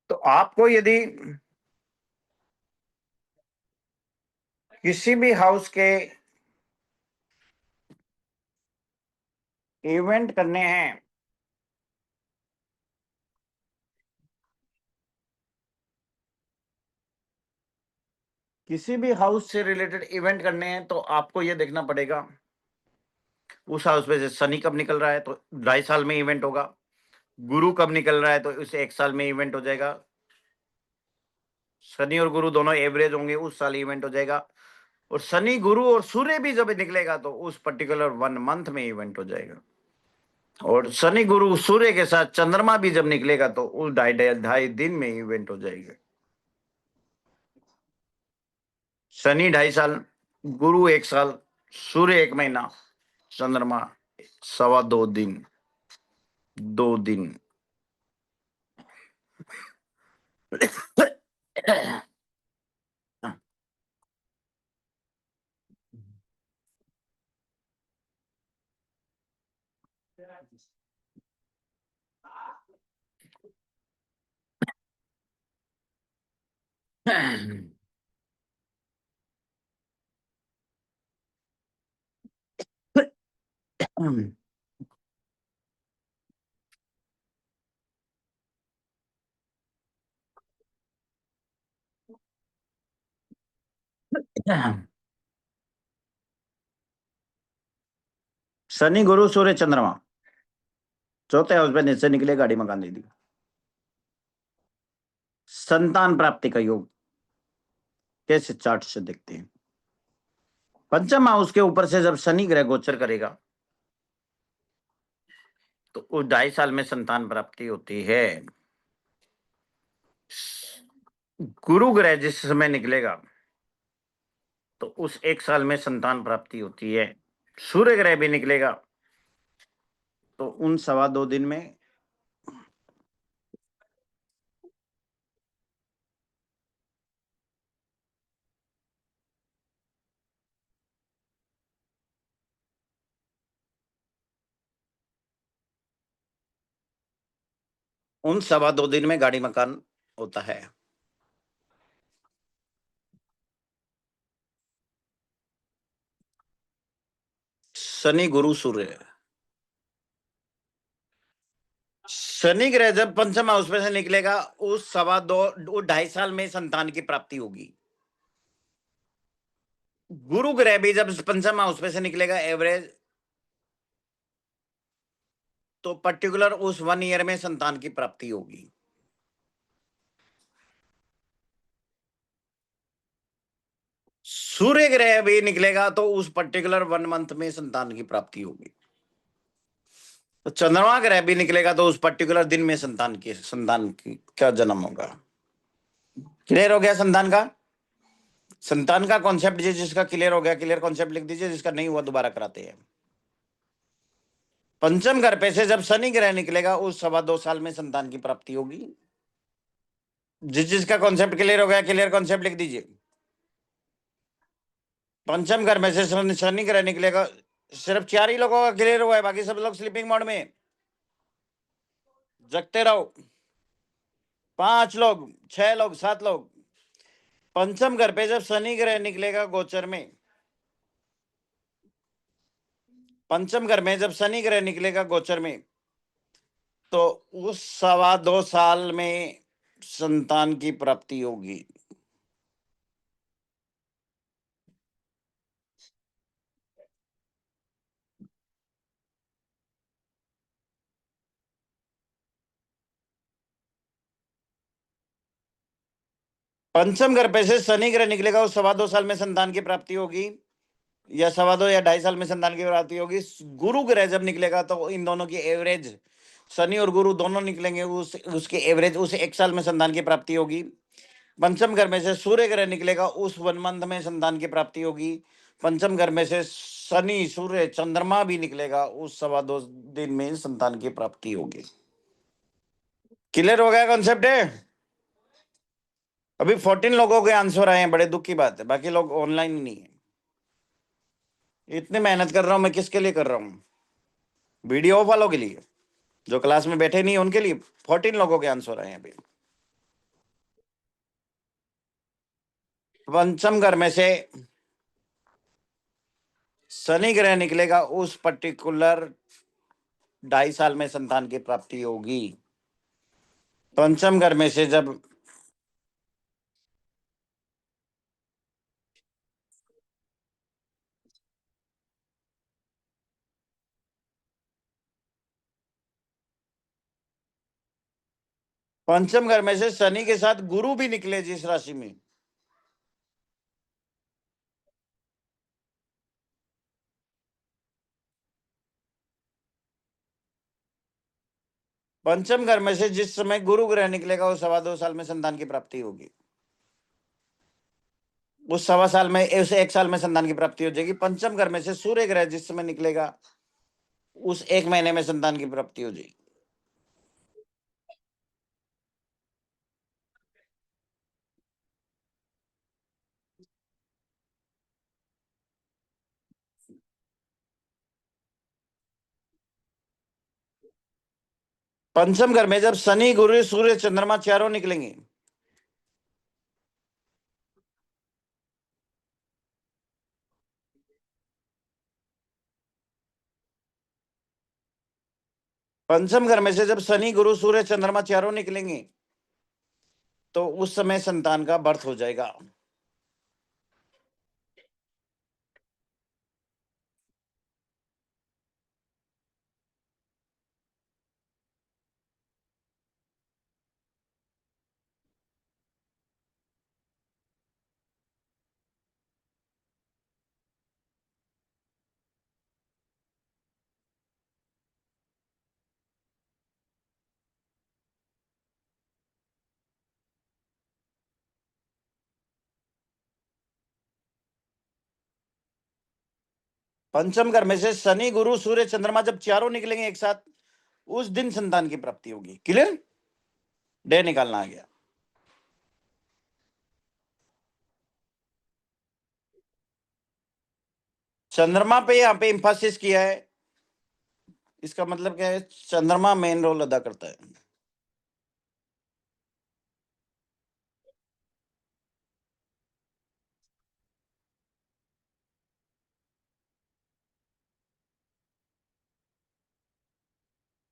तो आपको यदि किसी भी हाउस के इवेंट करने हैं, किसी भी हाउस से रिलेटेड इवेंट करने हैं, तो आपको यह देखना पड़ेगा उस हाउस में से शनि कब निकल रहा है, तो 2.5 साल में इवेंट होगा। गुरु कब निकल रहा है, तो उसे 1 साल में इवेंट हो जाएगा। शनि और गुरु दोनों एवरेज होंगे, उस साल इवेंट हो जाएगा। और शनि गुरु और सूर्य भी जब निकलेगा, तो उस पर्टिकुलर 1 मंथ में इवेंट हो जाएगा। और शनि गुरु सूर्य के साथ चंद्रमा भी जब निकलेगा, तो उस ढाई दिन में इवेंट हो जाएगा। शनि 2.5 साल, गुरु 1 साल, सूर्य 1 महीना, चंद्रमा 2.25 दिन, 2 दिन। शनि गुरु सूर्य चंद्रमा चौथे हाउस पे नीचे निकले, गाड़ी मकान दे दी। संतान प्राप्ति का योग कैसे चार्ट से देखते हैं? पंचम हाउस के ऊपर से जब शनि ग्रह गोचर करेगा, तो उस 2.5 साल में संतान प्राप्ति होती है। गुरु ग्रह जिस समय निकलेगा, तो उस 1 साल में संतान प्राप्ति होती है। सूर्य ग्रह भी निकलेगा, तो उन 2.25 दिन में उन 2.25 दिन में गाड़ी मकान होता है। शनि गुरु सूर्य, शनि ग्रह जब पंचम हाउस में से निकलेगा, उस 2.5 साल में संतान की प्राप्ति होगी। गुरु ग्रह भी जब पंचम हाउस में से निकलेगा एवरेज, तो पर्टिकुलर उस 1 ईयर में संतान की प्राप्ति होगी। सूर्य ग्रह भी निकलेगा, तो उस पर्टिकुलर 1 मंथ में संतान की प्राप्ति होगी। तो चंद्रमा ग्रह भी निकलेगा तो उस पर्टिकुलर दिन में संतान की क्या जन्म होगा। क्लियर हो गया संतान का। संतान का कॉन्सेप्ट जिसका क्लियर हो गया, क्लियर कॉन्सेप्ट लिख दीजिए, जिसका नहीं हुआ दोबारा कराते हैं। पंचम घर पे से जब शनि ग्रह निकलेगा उस 2.25 साल में संतान की प्राप्ति होगी। जिसका कॉन्सेप्ट क्लियर हो गया, क्लियर कॉन्सेप्ट लिख दीजिए। पंचम घर में से शनि ग्रह निकलेगा, सिर्फ 4 ही लोगों का क्लियर हुआ है, बाकी सब लोग स्लीपिंग मोड में जगते रहो। 5 लोग, 6 लोग, 7 लोग। पंचम घर पे जब शनि ग्रह निकलेगा गोचर में, पंचम घर में जब शनि ग्रह निकलेगा गोचर में, तो उस 2.25 साल में संतान की प्राप्ति होगी। पंचम घर पे से शनि ग्रह निकलेगा उस 2.25 साल में संतान की प्राप्ति होगी, या 2.25 या 2.5 साल में संतान की प्राप्ति होगी। गुरु ग्रह जब निकलेगा तो इन दोनों की एवरेज, शनि और गुरु दोनों निकलेंगे, उसके एवरेज उस 1 साल में संतान की प्राप्ति होगी। पंचम घर में से सूर्य ग्रह निकलेगा उस 1 मंथ में संतान की प्राप्ति होगी। पंचम घर में से शनि सूर्य चंद्रमा भी निकलेगा उस 2.25 दिन में संतान की प्राप्ति होगी। क्लियर हो गया कॉन्सेप्ट है। अभी 14 लोगों के आंसर आए हैं, बड़े दुख की बात है, बाकी लोग ऑनलाइन नहीं है। इतनी मेहनत कर रहा हूं मैं, किसके लिए कर रहा हूं? वीडियो वालों के लिए, जो क्लास में बैठे नहीं उनके लिए। 14 लोगों के आंसर आए हैं अभी। पंचम घर में से शनि ग्रह निकलेगा उस पर्टिकुलर 2.5 साल में संतान की प्राप्ति होगी। पंचम घर में से जब पंचम घर में से शनि के साथ गुरु भी निकले जिस राशि में, पंचम घर में से जिस समय गुरु ग्रह निकलेगा उस 2.25 साल में संतान की प्राप्ति होगी। उस 1.25 साल में, उस 1 साल में संतान की प्राप्ति हो जाएगी। पंचम घर में से सूर्य ग्रह जिस समय निकलेगा उस 1 महीने में संतान की प्राप्ति हो जाएगी। पंचम घर में जब शनि गुरु सूर्य चंद्रमा चारों निकलेंगे, पंचम घर में से जब शनि गुरु सूर्य चंद्रमा चारों निकलेंगे तो उस समय संतान का बर्थ हो जाएगा। पंचम घर में से शनि गुरु सूर्य चंद्रमा जब चारों निकलेंगे एक साथ, उस दिन संतान की प्राप्ति होगी। क्लियर? डे निकालना आ गया। चंद्रमा पे यहाँ पे इंफोसिस किया है, इसका मतलब क्या है? चंद्रमा मेन रोल अदा करता है।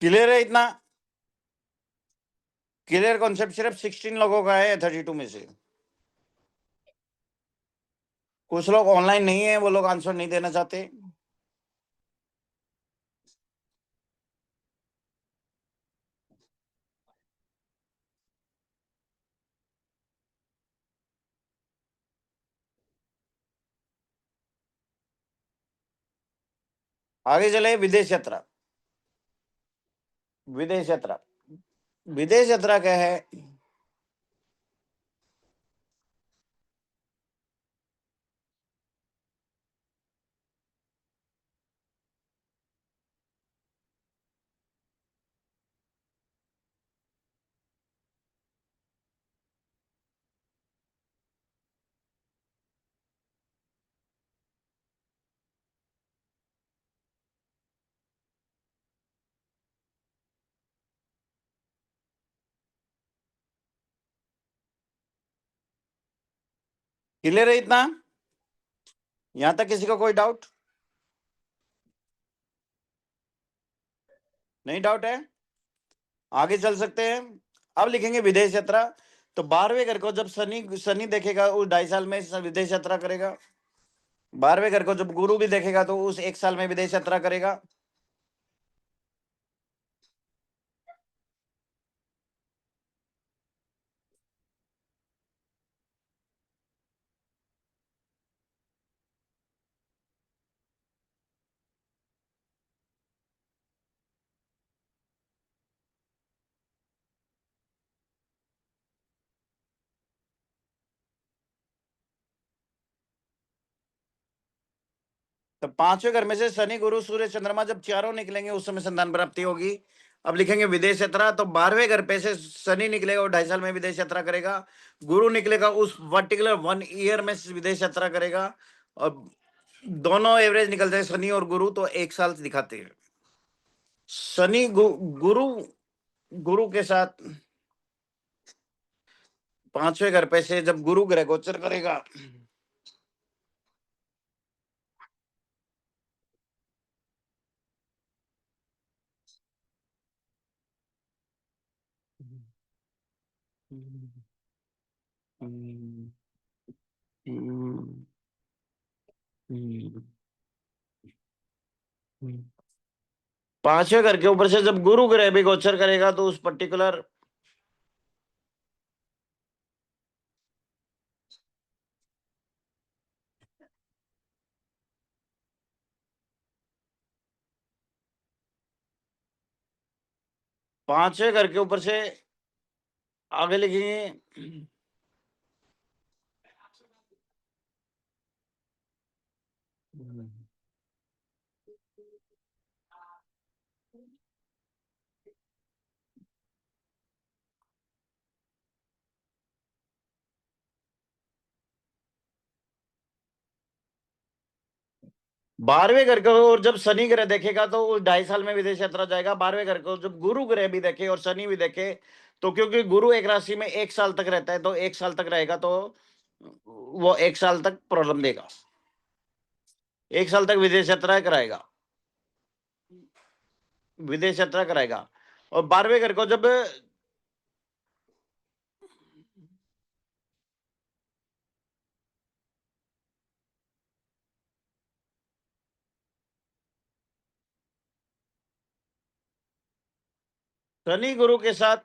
क्लियर है इतना? क्लियर कॉन्सेप्ट सिर्फ 16 लोगों का है 32 में से। कुछ लोग ऑनलाइन नहीं है, वो लोग आंसर नहीं देना चाहते। आगे चले, विदेश यात्रा। विदेश यात्रा, विदेश यात्रा क्या है? क्लियर है इतना? यहां तक किसी को कोई डाउट नहीं? डाउट है? आगे चल सकते हैं। अब लिखेंगे विदेश यात्रा। तो 12वें घर को जब शनि शनि देखेगा उस 2.5 साल में विदेश यात्रा करेगा। 12वें घर को जब गुरु भी देखेगा तो उस 1 साल में विदेश यात्रा करेगा। तो 5वें घर में से शनि गुरु सूर्य चंद्रमा जब चारों निकलेंगे उस समय संतान प्राप्ति होगी। अब लिखेंगे विदेश यात्रा। तो 12वें घर पे से शनि निकलेगा और 2.5 साल में विदेश यात्रा करेगा। गुरु निकलेगा उस पर्टिकुलर 1 ईयर में विदेश यात्रा करेगा। और दोनों एवरेज निकलते हैं शनि और गुरु, तो 1 साल दिखाते हैं। शनि गुरु गुरु के साथ 5वें घर पे से जब गुरु ग्रह गोचर करेगा पांचवें घर के ऊपर से जब गुरु ग्रह भी गोचर करेगा तो उस पर्टिकुलर पांचवें घर के ऊपर से आगे लिखेंगे 12वें घर को और जब शनि ग्रह देखेगा तो उस 2.5 साल में विदेश यात्रा जाएगा। 12वें घर को जब गुरु ग्रह भी देखे और शनि भी देखे, तो क्योंकि गुरु एक राशि में 1 साल तक रहता है तो 1 साल तक रहेगा, तो वो 1 साल तक प्रॉब्लम देगा। 1 साल तक विदेश यात्रा कराएगा, विदेश यात्रा कराएगा। और 12वें घर को जब शनि गुरु के साथ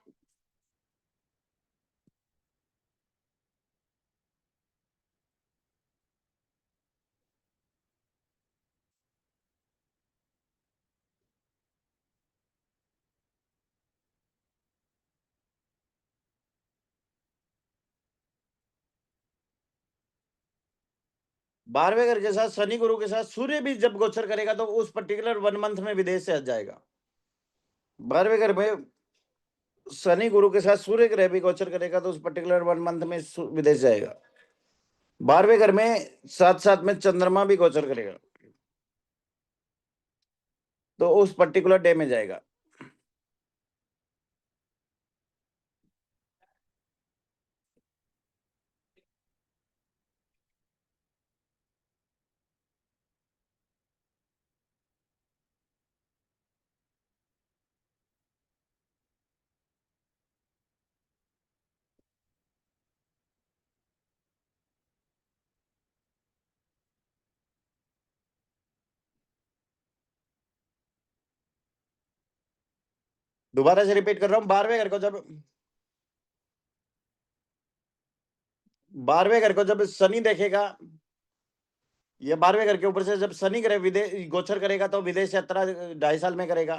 12वें घर के साथ शनि गुरु के साथ सूर्य भी जब गोचर करेगा तो उस पर्टिकुलर 1 मंथ में विदेश से जाएगा। 12वें घर में शनि गुरु के साथ सूर्य ग्रह भी गोचर करेगा तो उस पर्टिकुलर 1 मंथ में विदेश जाएगा। 12वें घर में साथ साथ में चंद्रमा भी गोचर करेगा तो उस पर्टिकुलर डे में जाएगा। दोबारा से रिपीट कर रहा हूं। 12वें घर को जब शनि देखेगा, ये 12वें घर के ऊपर से जब शनि ग्रह विदेश गोचर करेगा तो विदेश यात्रा 2.5 साल में करेगा।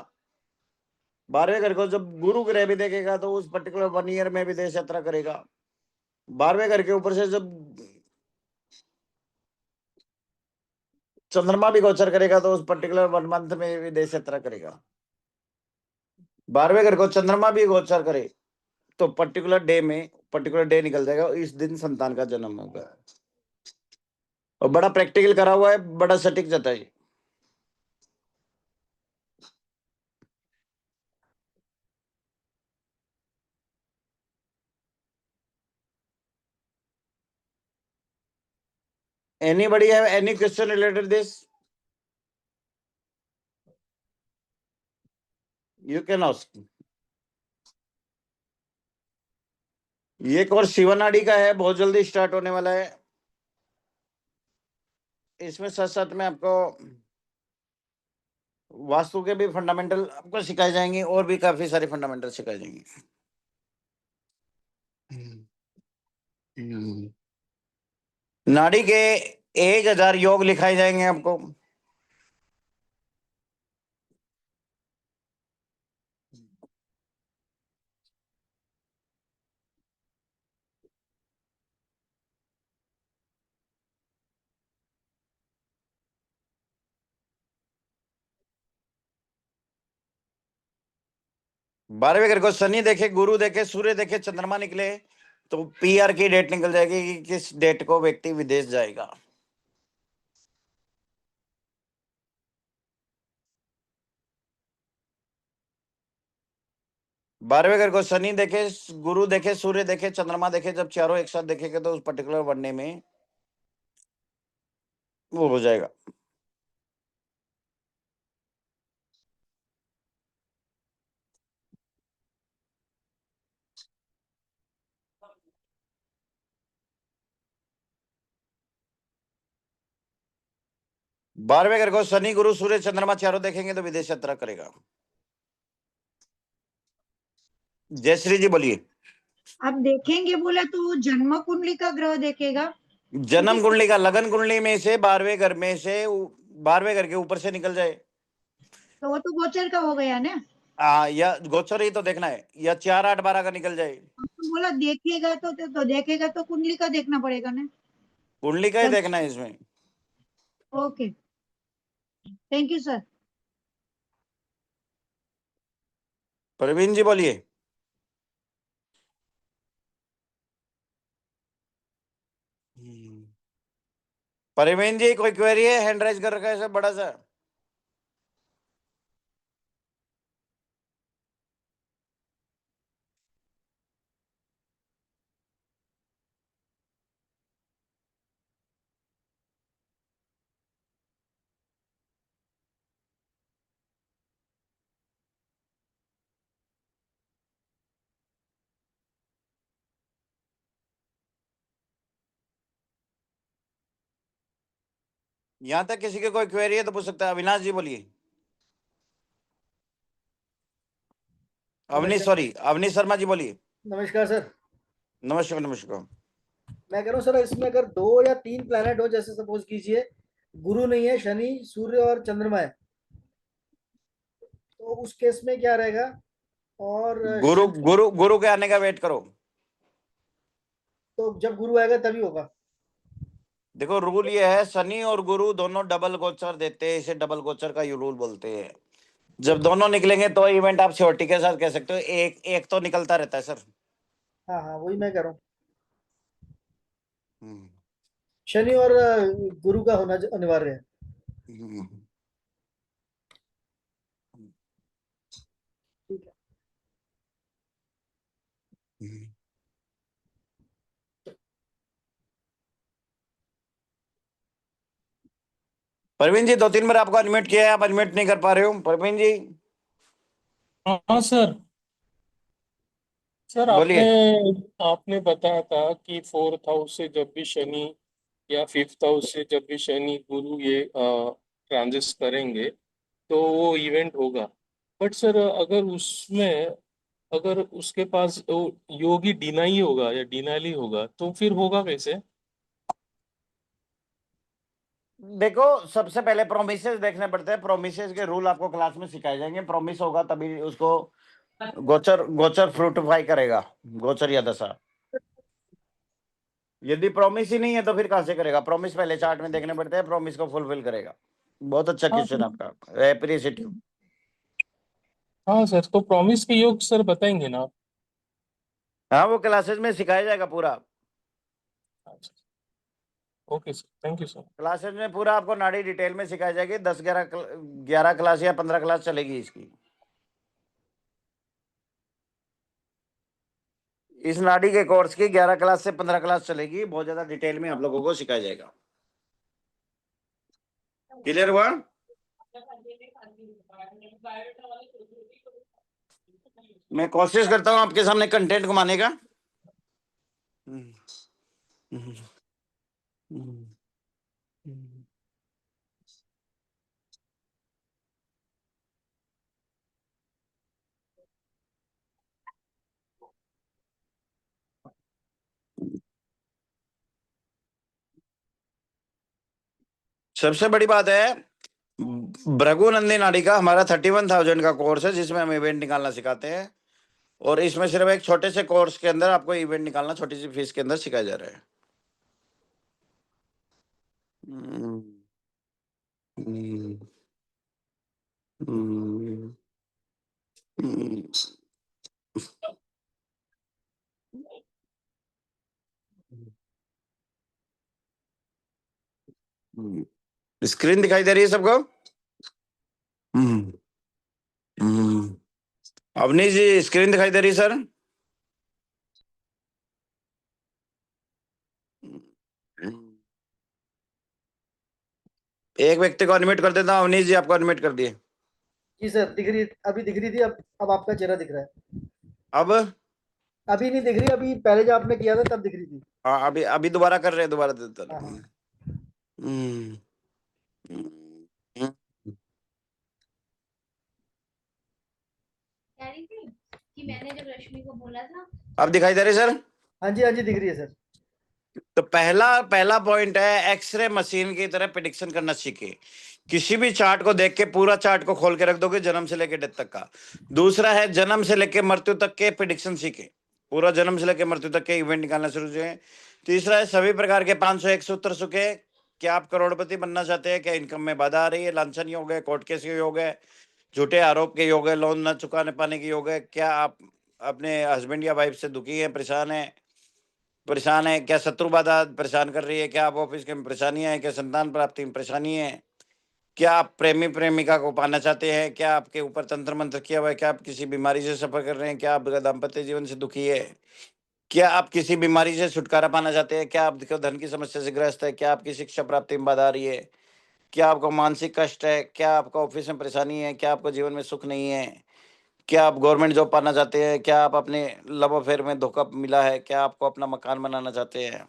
12वें घर को जब गुरु ग्रह भी देखेगा तो उस पर्टिकुलर 1 ईयर में विदेश यात्रा करेगा। 12वें घर के ऊपर से जब चंद्रमा भी गोचर करेगा तो उस पर्टिकुलर 1 मंथ में विदेश यात्रा करेगा। 12वें घर को चंद्रमा भी गोचर करे तो पर्टिकुलर डे निकल जाएगा, इस दिन संतान का जन्म होगा। और बड़ा प्रैक्टिकल करा हुआ है, बड़ा सटीक जाता है। Anybody have any question related to this? You can ask. ये कोर्स शिवनाड़ी का है, बहुत जल्दी स्टार्ट होने वाला है। इसमें साथ साथ में आपको वास्तु के भी फंडामेंटल आपको सिखाए जाएंगे और भी काफी सारे फंडामेंटल सिखाए जाएंगे। नाड़ी के 1000 योग लिखाए जाएंगे आपको। बारहवें घर को शनि देखे, गुरु देखे, सूर्य देखे, चंद्रमा निकले तो पीआर की डेट निकल जाएगी कि किस डेट को व्यक्ति विदेश जाएगा। बारहवें घर को शनि देखे, गुरु देखे, सूर्य देखे, चंद्रमा देखे, जब चारों एक साथ देखेंगे तो उस पर्टिकुलर वनडे में वो हो जाएगा। बारहवें घर को शनि, गुरु, सूर्य, चंद्रमा चारों देखेंगे तो विदेश यात्रा करेगा। जयश्री जी बोलिए।
अब देखेंगे बोले तो जन्म कुंडली का ग्रह देखेगा।
जन्म कुंडली का, लगन कुंडली में से 12वें घर में से 12वें घर के ऊपर से निकल जाए
तो वो तो गोचर का हो गया ना।
या गोचर ही तो देखना है, या 4, 8, 12 का निकल जाए।
तो बोला देखेगा तो देखेगा तो कुंडली का देखना पड़ेगा ना।
कुंडली का ही देखना है इसमें।
Okay, thank you sir.
Praveen ji बोलिए। प्रवीण जी कोई क्वेरी है? हैंड राइज कर रखा है सब बड़ा सा। यहां तक किसी के कोई क्वेरी है तो पूछ सकता है। अविनाश जी बोलिए। अवनीश शर्मा जी बोलिए।
नमस्कार सर।
नमस्कार नमस्कार।
मैं कह रहा हूँ सर, इसमें अगर 2 या 3 प्लैनेट हो, जैसे सपोज कीजिए गुरु नहीं है, शनि, सूर्य और चंद्रमा है, तो उस केस में क्या रहेगा? और
गुरु गुरु गुरु के आने का वेट करो।
तो जब गुरु आएगा तभी होगा।
देखो रूल ये है, शनि और गुरु दोनों डबल गोचर देते हैं, इसे डबल गोचर का रूल बोलते हैं। जब दोनों निकलेंगे तो इवेंट आप श्योरिटी के साथ कह सकते हो। एक एक तो निकलता रहता है सर।
हाँ हाँ, वही मैं कह रहा हूँ।
हम्म,
शनि और गुरु का होना अनिवार्य है।
हम्म,
ठीक है।
हम्म। प्रवीण जी 2-3 बार आपको अनम्यूट किया है, आप अनम्यूट नहीं कर पा रहे हो प्रवीण जी।
हाँ सर। सर आपने
बोलिए।
आपने बताया था कि 4th हाउस से जब भी शनि या 5th हाउस से जब भी शनि गुरु ये ट्रांजिट करेंगे तो वो इवेंट होगा। बट सर अगर उसमें अगर उसके पास वो योगी डिनाई होगा या डिनाली होगा तो फिर होगा कैसे?
देखो, सबसे पहले प्रोमिसेस देखने पड़ते हैं। प्रोमिसेस के रूल आपको क्लास में सिखाए जाएंगे। प्रोमिस होगा तभी उसको गोचर गोचर फ्रूटिफाई करेगा, गोचर या दशा। यदि प्रॉमिस ही नहीं है तो फिर कहां से करेगा? प्रॉमिस पहले चार्ट में देखने पड़ते हैं, प्रॉमिस को फुलफिल करेगा। बहुत अच्छा
हाँ
क्वेश्चन आपका, एप्रिशिएट यू।
हाँ सर, तो प्रॉमिस के योग सर बताएंगे ना आप?
हाँ, वो क्लासेस में सिखाया जाएगा पूरा।
Okay sir, thank you sir.
Classes में पूरा आपको नाड़ी डिटेल में सिखाई जाएगी। 10-11 क्लास या 15 क्लास चलेगी इसकी। इस नाड़ी के कोर्स की 11 क्लास से 15 क्लास चलेगी। बहुत ज्यादा डिटेल में आप लोगों को सिखाया जाएगा। क्लियर हुआ? मैं कोशिश करता हूं आपके सामने कंटेंट घुमाने का। सबसे बड़ी बात है, भृगुनंदी नाड़ी का हमारा 31,000 का कोर्स है, जिसमें हम इवेंट निकालना सिखाते हैं। और इसमें सिर्फ एक छोटे से कोर्स के अंदर आपको इवेंट निकालना छोटी सी फीस के अंदर सिखाया जा रहा है। हम्म, हम्म, हम्म, हम्म, स्क्रीन दिखाई दे रही है सबको? हम्म, हम्म। अवनीश जी, स्क्रीन दिखाई दे रही है सर? एक व्यक्ति को अनम्यूट कर देता हूँ। अवनीश जी, आपको अनम्यूट कर दिए।
जी सर, दिख रही, अभी दिख रही थी, अब आपका चेहरा दिख रहा है।
अब
अभी नहीं दिख रही, अभी पहले जब आपने किया था तब दिख रही थी।
हाँ, अभी अभी दोबारा कर रहे हैं, दोबारा देता
हाँ
हूँ।
हाँ।
हम्म, हम्म,
कह रही थी कि मैंने जब रश्मि को बोला था।
अब दिखाई दे रही सर?
हाँ जी, हाँ जी, दिख रही है सर।
तो पहला पॉइंट है, एक्सरे मशीन की तरह प्रिडिक्शन करना सीखे। किसी भी चार्ट को देख के पूरा चार्ट को खोल के रख दोगे, जन्म से लेकर डेथ तक का। दूसरा है, जन्म से लेकर मृत्यु तक के प्रिडिक्शन सीखे। पूरा जन्म से लेकर मृत्यु तक के इवेंट निकालना शुरू किए। तीसरा है, सभी प्रकार के 501 सूत्र सीखे। क्या आप करोड़पति बनना चाहते हैं? क्या इनकम में बाधा आ रही है? लांछन योग है, कोर्ट केस के योग है, झूठे आरोप के योग है, लोन न चुकाने पाने के योग है। क्या आप अपने हस्बैंड या वाइफ से दुखी है, परेशान है? क्या शत्रु बाधा परेशान कर रही है? क्या आप ऑफिस के में परेशानियां है? क्या संतान प्राप्ति में परेशानी है? क्या आप प्रेमी प्रेमिका को पाना चाहते हैं? क्या आपके ऊपर तंत्र मंत्र किया हुआ है? क्या आप किसी बीमारी से सफर कर रहे हैं? क्या आप दाम्पत्य जीवन से दुखी है? क्या आप किसी बीमारी से छुटकारा पाना चाहते हैं? क्या आपको धन की समस्या से ग्रस्त है? क्या आपकी शिक्षा प्राप्ति में बाधा आ रही है? क्या आपको मानसिक कष्ट है? क्या आपको ऑफिस में परेशानी है? क्या आपको जीवन में सुख नहीं है? क्या आप गवर्नमेंट जॉब पाना चाहते हैं? क्या आप अपने लव अफेयर में धोखा मिला है? क्या आपको अपना मकान बनाना चाहते हैं?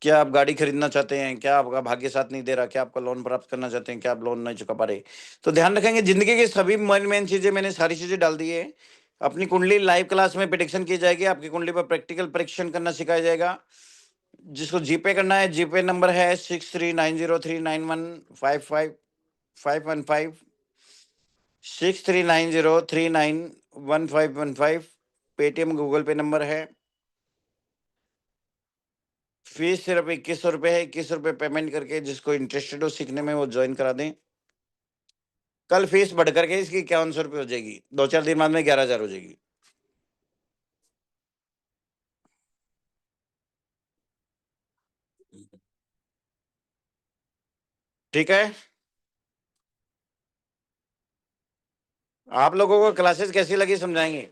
क्या आप गाड़ी खरीदना चाहते हैं? क्या आपका भाग्य साथ नहीं दे रहा? क्या आपका लोन प्राप्त करना चाहते हैं? क्या आप लोन नहीं चुका पा रहे? तो ध्यान रखेंगे, जिंदगी की सभी मेन चीजें मैंने सारी चीजें डाल दी है। अपनी कुंडली लाइव क्लास में प्रेडिक्शन की जाएगी। आपकी कुंडली पर प्रैक्टिकल परीक्षण करना सिखाया जाएगा। जिसको जीपे करना है, जीपे नंबर है 639039155515 6390391515। पेटीएम गूगल पे नंबर है। फीस सिर्फ 2100 रुपये है। 21 रुपये पेमेंट करके जिसको इंटरेस्टेड हो सीखने में, वो ज्वाइन करा दें। कल फीस बढ़ करके इसकी 5100 रुपये हो जाएगी। 2-4 दिन बाद में 11,000 हो जाएगी। ठीक है? आप लोगों को क्लासेस कैसी लगी, समझाएंगे?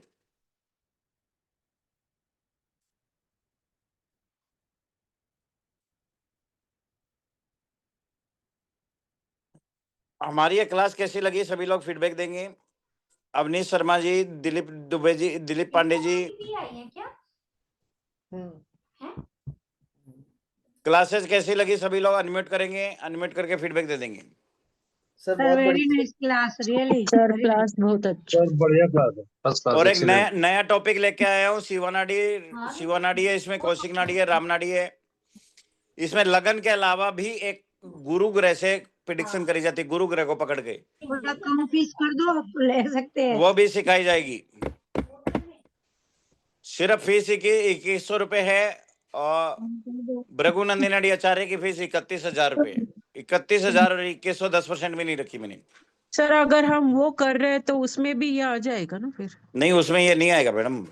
हमारी ये क्लास कैसी लगी, सभी लोग फीडबैक देंगे। अवनीश शर्मा जी, दिलीप दुबे जी, दिलीप पांडे जी,
भी आई है क्या?
हम्म।
क्लासेस कैसी लगी सभी लोग अनम्यूट करेंगे, अनम्यूट करके फीडबैक दे देंगे।
सर
सर
बहुत
वेरी
बढ़िया।
Nice class, really
sir class बहुत अच्छा।
सर बढ़िया क्लास है, फर्स्ट क्लास,
और एक
एक्सीलेंट।
नया टॉपिक लेके आया हूँ, शिवानाडी।
हाँ।
शिवानाडी है, इसमें कौशिक नाड़ी है, रामनाड़ी है। इसमें लगन के अलावा भी एक गुरु ग्रह से प्रिडिक्शन करी जाती है, गुरु ग्रह को पकड़ के,
थोड़ा कम फीस कर दो, ले सकते हैं।
वो भी सिखाई जाएगी। सिर्फ फीस 2100 रुपए है और भृगुनंदिनी आचार्य की फीस 31,000 रुपए है। 31,000 और 2100 10% भी नहीं रखी मैंने।
सर अगर हम वो कर रहे हैं तो उसमें भी ये आ जाएगा ना फिर?
नहीं, उसमें ये नहीं आएगा मैडम।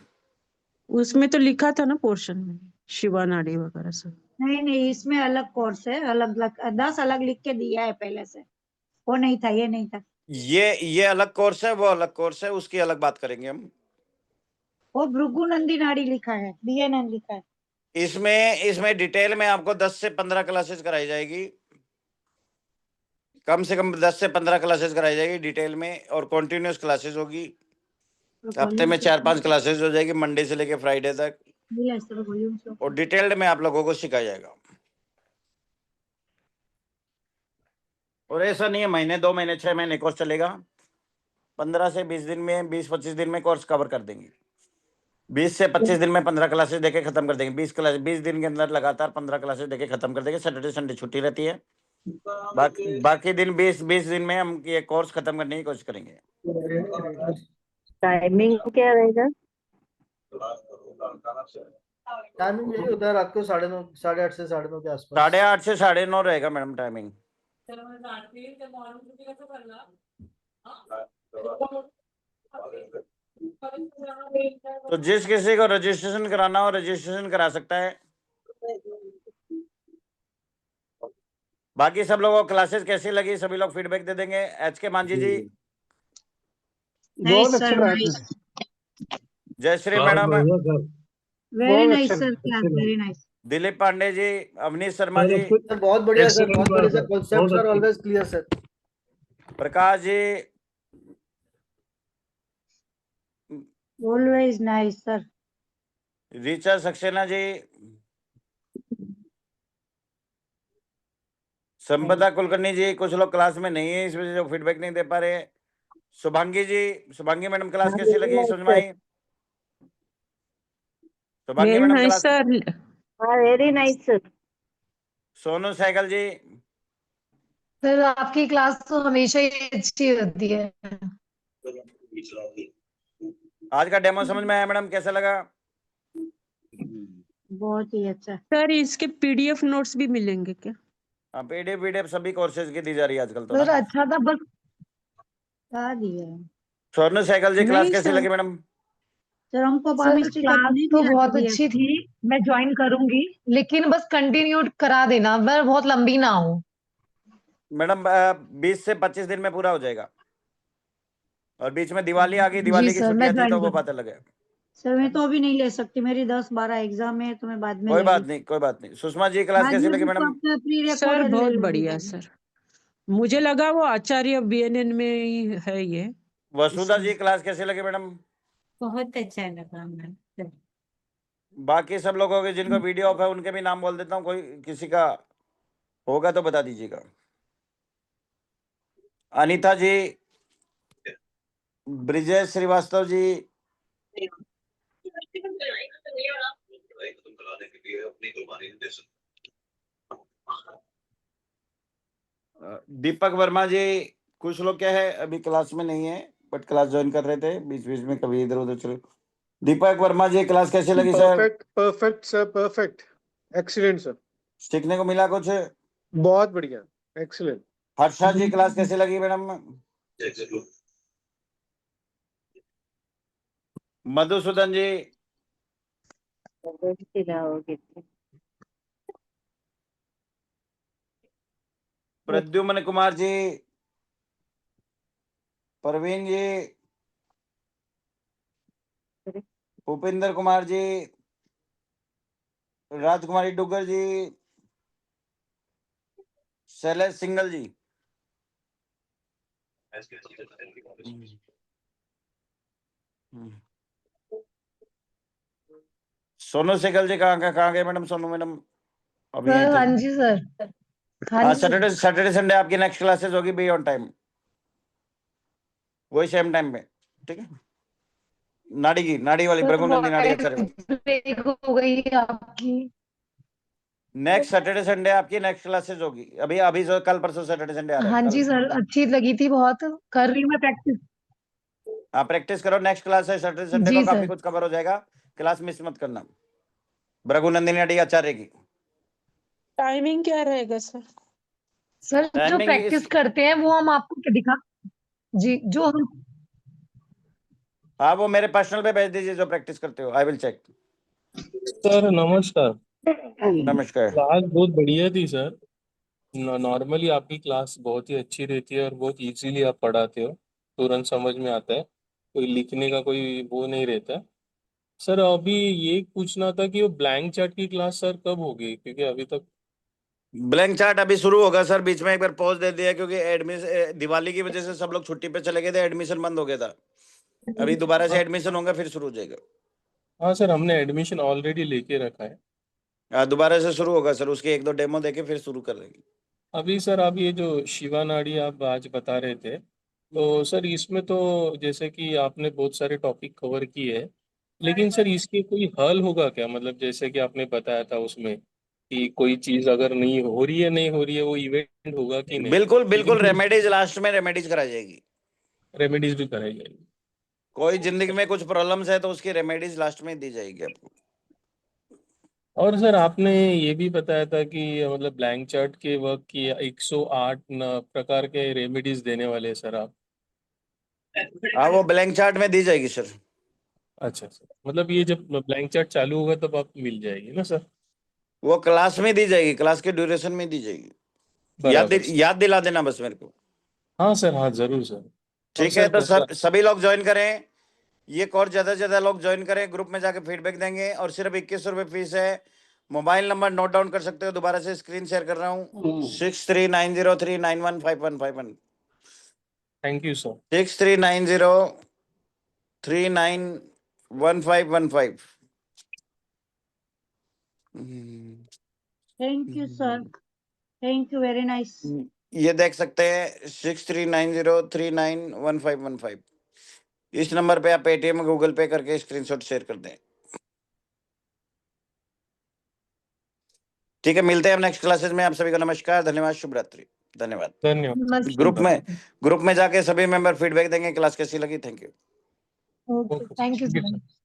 उसमें तो लिखा था ना पोर्शन में, शिवा नाड़ी वगैरह सब।
नहीं नहीं, इसमें अलग कोर्स है, अलग अलग 10 अलग लिख के दिया है पहले से। वो नहीं था, ये नहीं था।
ये अलग कोर्स है, वो अलग कोर्स है, उसकी अलग बात करेंगे हम।
वो भृगुनंदी नाड़ी लिखा है, BNN लिखा है।
इसमें डिटेल में आपको 10 से 15 क्लासेस कराई जाएगी, कम से कम 10 से 15 क्लासेस कराई जाएगी डिटेल में, और कॉन्टिन्यूस क्लासेस होगी। हफ्ते में 4-5 क्लासेस हो जाएगी, मंडे से लेके फ्राइडे तक, और डिटेल्ड में आप लोगों को सिखाया जाएगा। और ऐसा नहीं है महीने 2 महीने 6 महीने कोर्स चलेगा, 15 से 20 दिन में, 20-25 दिन में कोर्स कवर कर देंगे। 20 से 25 दिन में 15 क्लासेस देके खत्म कर देंगे। 20 दिन के अंदर लगातार 15 क्लासेस देके खत्म कर देंगे। सैटरडे संडे छुट्टी रहती है, बाकी दिन 20 दिन में हम ये कोर्स खत्म करने की कोशिश करेंगे।
टाइमिंग क्या रहेगा?
टाइमिंग यही होता है, रात को 9:30 8:30 से 9:30 के आसपास।
8:30 से 9:30 रहेगा मैडम टाइमिंग। तो जिस किसी को रजिस्ट्रेशन कराना हो रजिस्ट्रेशन करा सकता है। बाकी सब लोगों को क्लासेस कैसी लगी, सभी लोग फीडबैक दे देंगे। HK मांझी जी,
बहुत अच्छा nice,
Jayshree madam,
very nice sir, class very nice.
Dilip Pandey ji, Avneesh Sharma ji,
sir बहुत बढ़िया सर, बहुत बढ़िया sir, concepts are always clear sir.
Prakash ji,
always nice sir.
Richa Saxena ji, Sampada Kulkarni जी। कुछ लोग क्लास में नहीं है, इस वजह से फीडबैक नहीं दे पा रहे। शुभांगी जी, शुभांगी मैडम क्लास कैसी लगी, समझ में आई? Shubhangi
very
madam
nice
class.
Sir, very nice sir.
Sonu Sehgal ji,
sir आपकी क्लास तो हमेशा ही अच्छी होती है।
आज का डेमो समझ में आया मैडम, कैसा लगा?
बहुत ही अच्छा।
सर इसके PDF नोट्स भी मिलेंगे क्या?
हाँ, PDF सभी कोर्सेज की दी जा रही है आजकल तो
सर
ना।
अच्छा था, बस
बता दिया
सोनू सहगल जी, क्लास
नहीं
कैसी
सर।
लगी मैडम?
सर, हमको
सर
पामिस्ट्री का
क्लास
नहीं
तो
दिया
बहुत
PDF।
अच्छी थी, मैं ज्वाइन करूंगी, लेकिन बस कंटिन्यू करा देना, मैं बहुत लंबी ना हो।
मैडम 20 से 25 दिन में पूरा हो जाएगा, और बीच में दिवाली आ गई,
जी
दिवाली की
सर, मैं
छुट्टियां थी,
ज्वाइन
तो वो
करूंगी।
बात अलग है।
सर मैं तो अभी नहीं ले सकती, मेरी 10-12 एग्जाम है, तो मैं बाद में
कोई बात
लूंगी।
नहीं, कोई बात नहीं। सुषमा जी, क्लास
बाद
कैसी
में
लगी
उसको
मैडम?
अपना प्री
सर
रिकॉर्डेड ले
बहुत
लूंगी
बढ़िया
बाद में।
सर, मुझे लगा वो आचार्य BNN में ही है ये।
वसुधा जी, क्लास कैसी लगी मैडम?
बहुत अच्छा लगा मैम।
बाकी सब लोगों के जिनको वीडियो ऑफ है उनके भी नाम बोल देता हूँ, कोई किसी का होगा तो बता दीजिएगा। अनीता जी, ब्रिजेश श्रीवास्तव जी, दीपक वर्मा जी। कुछ लोग क्या है अभी क्लास में नहीं है, बट क्लास ज्वाइन कर रहे थे, बीच बीच में कभी इधर उधर चले। दीपक वर्मा जी, क्लास कैसी लगी sir?
Perfect sir, perfect, excellent sir,
सीखने को मिला कुछ?
बहुत बढ़िया, एक्सीलेंट।
हर्षा जी, क्लास कैसी लगी मैडम? मधुसूदन जी, प्रद्युम्न कुमार जी, प्रवीण जी, भूपिंदर कुमार जी, राजकुमारी डुग्गर जी, शैलेश सिंगल जी। सोनू सिंगल जी कहाँ गए मैडम? सोनू मैडम अभी यहीं
सर
थे।
हाँ जी सर, हाँ
हाँ,
जी
सैटरडे संडे आपकी नेक्स्ट क्लासेस होगी, बी ऑन टाइम, वही सेम टाइम पे, ठीक है? नाड़ी वाली
सर,
भृगुनंदी नाड़ी आचार्य वाली।
ब्रेक हो गई आपकी।
नेक्स्ट सैटरडे संडे आपकी नेक्स्ट क्लासेस होगी। अभी अभी जो कल परसों सैटरडे संडे आ रहा
हाँ
है
जी
कल।
सर, अच्छी लगी थी बहुत, कर रही हूँ मैं प्रैक्टिस।
हाँ प्रैक्टिस करो, नेक्स्ट क्लास है सैटरडे संडे को,
जी
काफी
सर।
कुछ कवर हो जाएगा। क्लास मिस मत करना। रघुनंदिनी अडी आचार्य की
टाइमिंग क्या रहेगा सर?
सर जो
टाइमिंग
प्रैक्टिस करते हैं वो हम आपको दिखा, जी जो हम,
हाँ वो मेरे पर्सनल पे भेज दीजिए जो प्रैक्टिस करते हो, आई विल चेक।
सर नमस्कार।
नमस्कार।
क्लास बहुत बढ़िया थी सर। नॉर्मली आपकी क्लास बहुत ही अच्छी रहती है और बहुत इजीली आप पढ़ाते हो, तुरंत समझ में आता है, कोई लिखने का कोई वो नहीं रहता। सर अभी ये पूछना था कि वो ब्लैंक चार्ट की क्लास सर कब होगी, क्योंकि अभी तक
ब्लैंक चार्ट अभी शुरू होगा सर, बीच में एक बार पॉज दे दिया क्योंकि एडमिशन दिवाली की वजह से सब लोग छुट्टी पे चले गए थे, एडमिशन बंद हो गया था। अभी दोबारा से एडमिशन होगा फिर शुरू हो जाएगा।
हाँ सर, हमने एडमिशन ऑलरेडी लेके रखा है।
दोबारा से शुरू होगा सर, उसके एक दो डेमो देके फिर शुरू कर देंगे।
अभी सर आप ये जो शिवा नाड़ी आप आज बता रहे थे, तो सर इसमें तो जैसे कि आपने बहुत सारे टॉपिक कवर किए हैं, लेकिन सर इसके कोई हल होगा क्या? मतलब जैसे कि आपने बताया था उसमें कि कोई चीज अगर नहीं हो रही है, नहीं हो रही है, वो इवेंट होगा कि नहीं,
बिल्कुल बिल्कुल,
लेकिन
रेमेडीज लास्ट में रेमेडीज कराई जाएगी।
रेमेडीज भी कराई जाएगी।
कोई जिंदगी में कुछ प्रॉब्लम्स है तो उसकी रेमेडीज लास्ट में दी जाएगी आपको।
और सर आपने ये भी बताया था कि मतलब ब्लैंक चार्ट के वर्क की 108 प्रकार के रेमेडीज देने वाले हैं सर आप।
हाँ वो ब्लैंक चार्ट में दी जाएगी सर।
अच्छा सर, मतलब ये जब ब्लैंक चार्ट चालू होगा तब आप मिल जाएगी ना सर?
वो क्लास में दी जाएगी, क्लास के ड्यूरेशन में दी जाएगी।
बराबर सर।
याद दिला देना बस मेरे को।
हाँ सर, हाँ जरूर सर। और
ठीक है, तो
सर
सभी लोग ज्वाइन करें, ये कोर्स ज्यादा से ज्यादा लोग ज्वाइन करें, ग्रुप में जाके फीडबैक देंगे। और सिर्फ 2100 रुपये फीस है। मोबाइल नंबर नोट डाउन कर सकते हो, दोबारा से स्क्रीन शेयर कर रहा हूँ, 639039155151।
Thank you sir.
6390391515।
Thank you sir, thank you, very nice.
ये देख सकते हैं 6390391515। इस नंबर पे आप पेटीएम गूगल पे करके स्क्रीनशॉट शेयर कर दें। ठीक है, मिलते हैं हम नेक्स्ट क्लासेस में। आप सभी को नमस्कार, धन्यवाद, शुभ रात्रि, धन्यवाद।
धन्यवाद।
ग्रुप में जाके सभी मेंबर फीडबैक देंगे क्लास कैसी लगी। Thank you.
Okay, thank you sir.